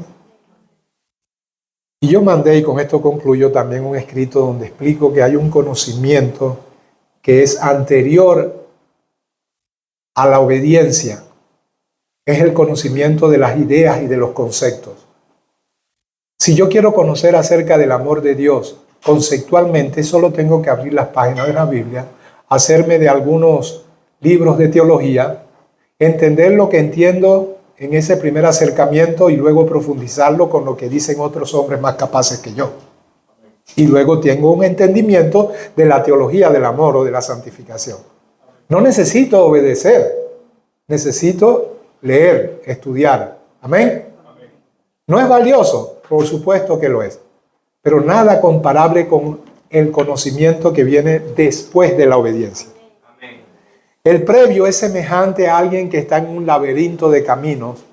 Y yo mandé, y con esto concluyo, también un escrito donde explico que hay un conocimiento que es anterior a la obediencia. Es el conocimiento de las ideas y de los conceptos. Si yo quiero conocer acerca del amor de Dios conceptualmente, solo tengo que abrir las páginas de la Biblia, hacerme de algunos libros de teología, entender lo que entiendo en ese primer acercamiento y luego profundizarlo con lo que dicen otros hombres más capaces que yo. Y luego tengo un entendimiento de la teología del amor o de la santificación. No necesito obedecer, necesito leer, estudiar. Amén. ¿No es valioso? Por supuesto que lo es. Pero nada comparable con el conocimiento que viene después de la obediencia. El previo es semejante a alguien que está en un laberinto de caminos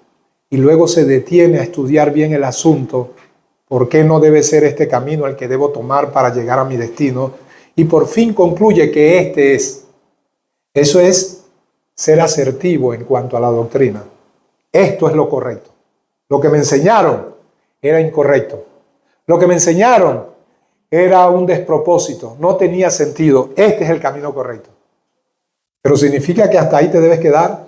y luego se detiene a estudiar bien el asunto. ¿Por qué no debe ser este camino el que debo tomar para llegar a mi destino? Y por fin concluye que este es. Eso es ser asertivo en cuanto a la doctrina. Esto es lo correcto. Lo que me enseñaron era incorrecto. Lo que me enseñaron era un despropósito. No tenía sentido. Este es el camino correcto. Pero significa que hasta ahí te debes quedar.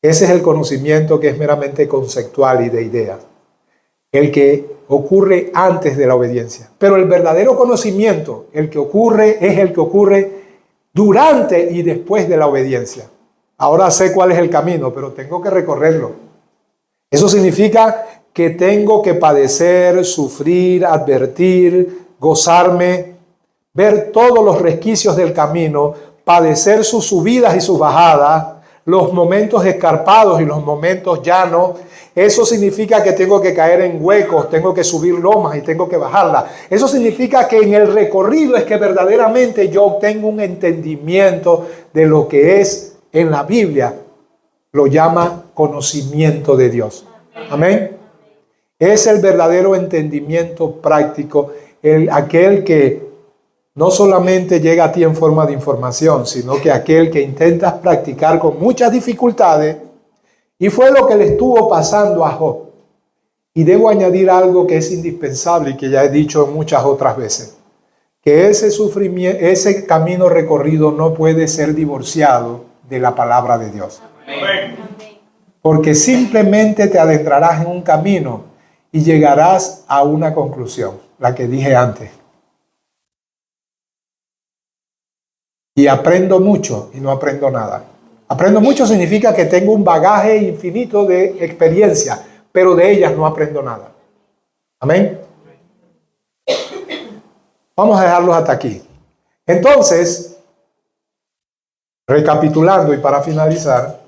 Ese es el conocimiento que es meramente conceptual y de ideas. El que ocurre antes de la obediencia. Pero el verdadero conocimiento, el que ocurre, es el que ocurre durante y después de la obediencia. Ahora sé cuál es el camino, pero tengo que recorrerlo. Eso significa que tengo que padecer, sufrir, advertir, gozarme, ver todos los resquicios del camino, padecer sus subidas y sus bajadas, los momentos escarpados y los momentos llanos. Eso significa que tengo que caer en huecos, tengo que subir lomas y tengo que bajarlas. Eso significa que en el recorrido es que verdaderamente yo obtengo un entendimiento de lo que es en la Biblia. Lo llama conocimiento de Dios. Amén. Es el verdadero entendimiento práctico, aquel que no solamente llega a ti en forma de información, sino que aquel que intentas practicar con muchas dificultades. Y fue lo que le estuvo pasando a Job. Y debo añadir algo que es indispensable y que ya he dicho muchas otras veces. Que ese sufrimiento, ese camino recorrido no puede ser divorciado de la palabra de Dios. Amén. Porque simplemente te adentrarás en un camino y llegarás a una conclusión, la que dije antes. Y aprendo mucho y no aprendo nada. Aprendo mucho significa que tengo un bagaje infinito de experiencia, pero de ellas no aprendo nada. Amén. Vamos a dejarlos hasta aquí. Entonces, recapitulando y para finalizar,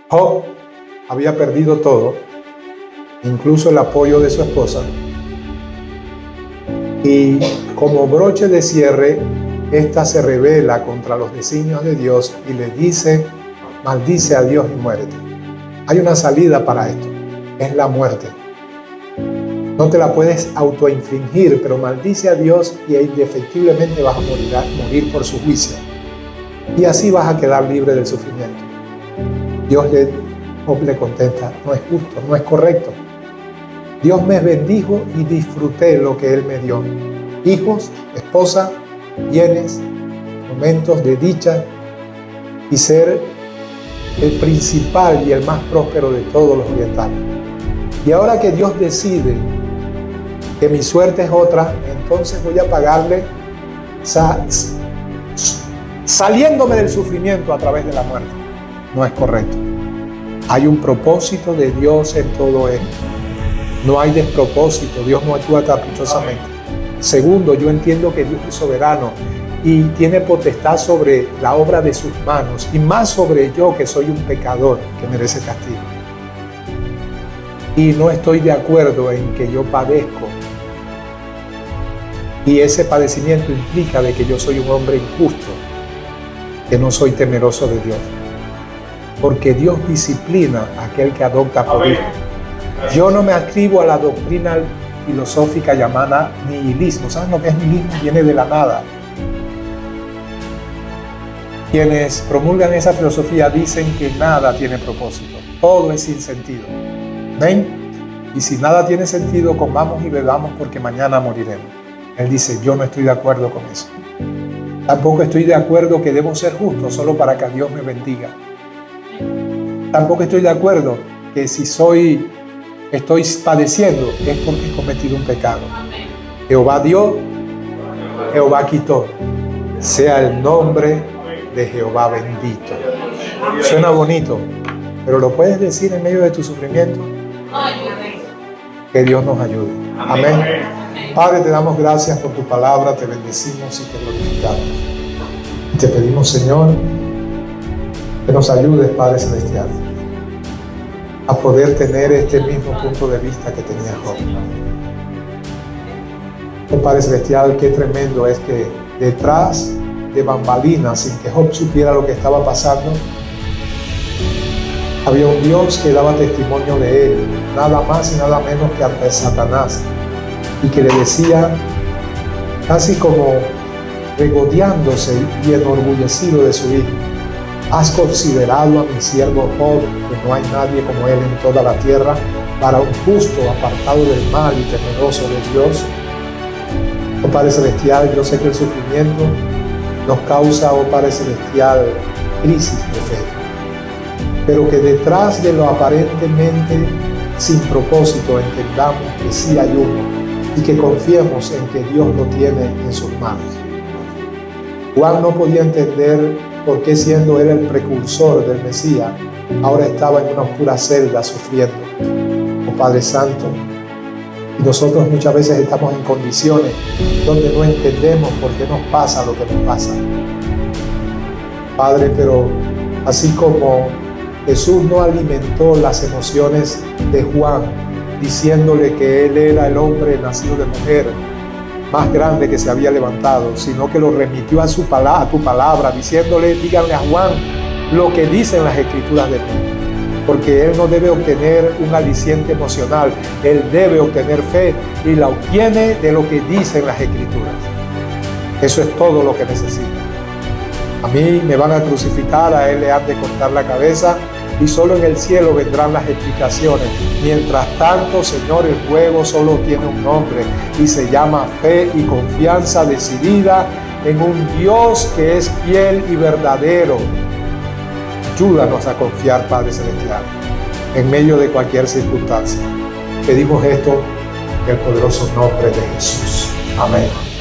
Job había perdido todo, incluso el apoyo de su esposa. Y como broche de cierre, ésta se rebela contra los designios de Dios y le dice, maldice a Dios y muérete. Hay una salida para esto, es la muerte. No te la puedes autoinfligir, pero maldice a Dios y indefectiblemente vas a morir por su juicio. Y así vas a quedar libre del sufrimiento. Dios le contesta, no es justo, no es correcto. Dios me bendijo y disfruté lo que Él me dio. Hijos, esposa, bienes, momentos de dicha y ser el principal y el más próspero de todos los orientales. Y ahora que Dios decide que mi suerte es otra, entonces voy a pagarle saliéndome del sufrimiento a través de la muerte. No es correcto. Hay un propósito de Dios en todo esto. No hay despropósito. Dios no actúa caprichosamente. Segundo, yo entiendo que Dios es soberano y tiene potestad sobre la obra de sus manos y más sobre yo, que soy un pecador que merece castigo. Y no estoy de acuerdo en que yo padezco. Y ese padecimiento implica de que yo soy un hombre injusto. que no soy temeroso de Dios, porque Dios disciplina a aquel que adopta por hijo. Yo no me adscribo a la doctrina filosófica llamada nihilismo. ¿Saben lo que es nihilismo? Viene de la nada. Quienes promulgan esa filosofía dicen que nada tiene propósito, todo es sin sentido. ¿Ven? Y si nada tiene sentido, comamos y bebamos porque mañana moriremos. Él dice, yo no estoy de acuerdo con eso. Tampoco estoy de acuerdo que debo ser justo solo para que Dios me bendiga. Tampoco estoy de acuerdo que si estoy padeciendo es porque he cometido un pecado. Jehová dio, Jehová quitó. Sea el nombre de Jehová bendito. Suena bonito, pero ¿lo puedes decir en medio de tu sufrimiento? Que Dios nos ayude. Amén. Padre, te damos gracias por tu palabra, te bendecimos y te glorificamos. Y te pedimos, Señor, que nos ayudes, Padre Celestial, a poder tener este mismo punto de vista que tenía Job. Oh, Padre Celestial, qué tremendo es que detrás de bambalinas, sin que Job supiera lo que estaba pasando, había un Dios que daba testimonio de él, nada más y nada menos que ante Satanás, y que le decía, casi como regodeándose y enorgullecido de su hijo, has considerado a mi siervo Job, que no hay nadie como él en toda la tierra, para un justo, apartado del mal y temeroso de Dios. Oh Padre Celestial, yo sé que el sufrimiento nos causa, oh Padre Celestial, crisis de fe, pero que detrás de lo aparentemente sin propósito entendamos que sí hay uno y que confiemos en que Dios lo tiene en sus manos. Juan no podía entender por qué, siendo él el precursor del Mesías, ahora estaba en una oscura celda sufriendo. Oh Padre Santo, y nosotros muchas veces estamos en condiciones donde no entendemos por qué nos pasa lo que nos pasa. Padre, pero así como Jesús no alimentó las emociones de Juan, diciéndole que él era el hombre nacido de mujer más grande que se había levantado, sino que lo remitió a tu palabra, diciéndole, díganle a Juan lo que dicen las Escrituras de mí. Porque él no debe obtener un aliciente emocional, él debe obtener fe, y la obtiene de lo que dicen las Escrituras. Eso es todo lo que necesita. A mí me van a crucificar, a él le han de cortar la cabeza, y solo en el cielo vendrán las explicaciones. Mientras tanto, Señor, el juego solo tiene un nombre, y se llama fe y confianza decidida en un Dios que es fiel y verdadero. Ayúdanos a confiar, Padre Celestial, en medio de cualquier circunstancia. Pedimos esto en el poderoso nombre de Jesús. Amén.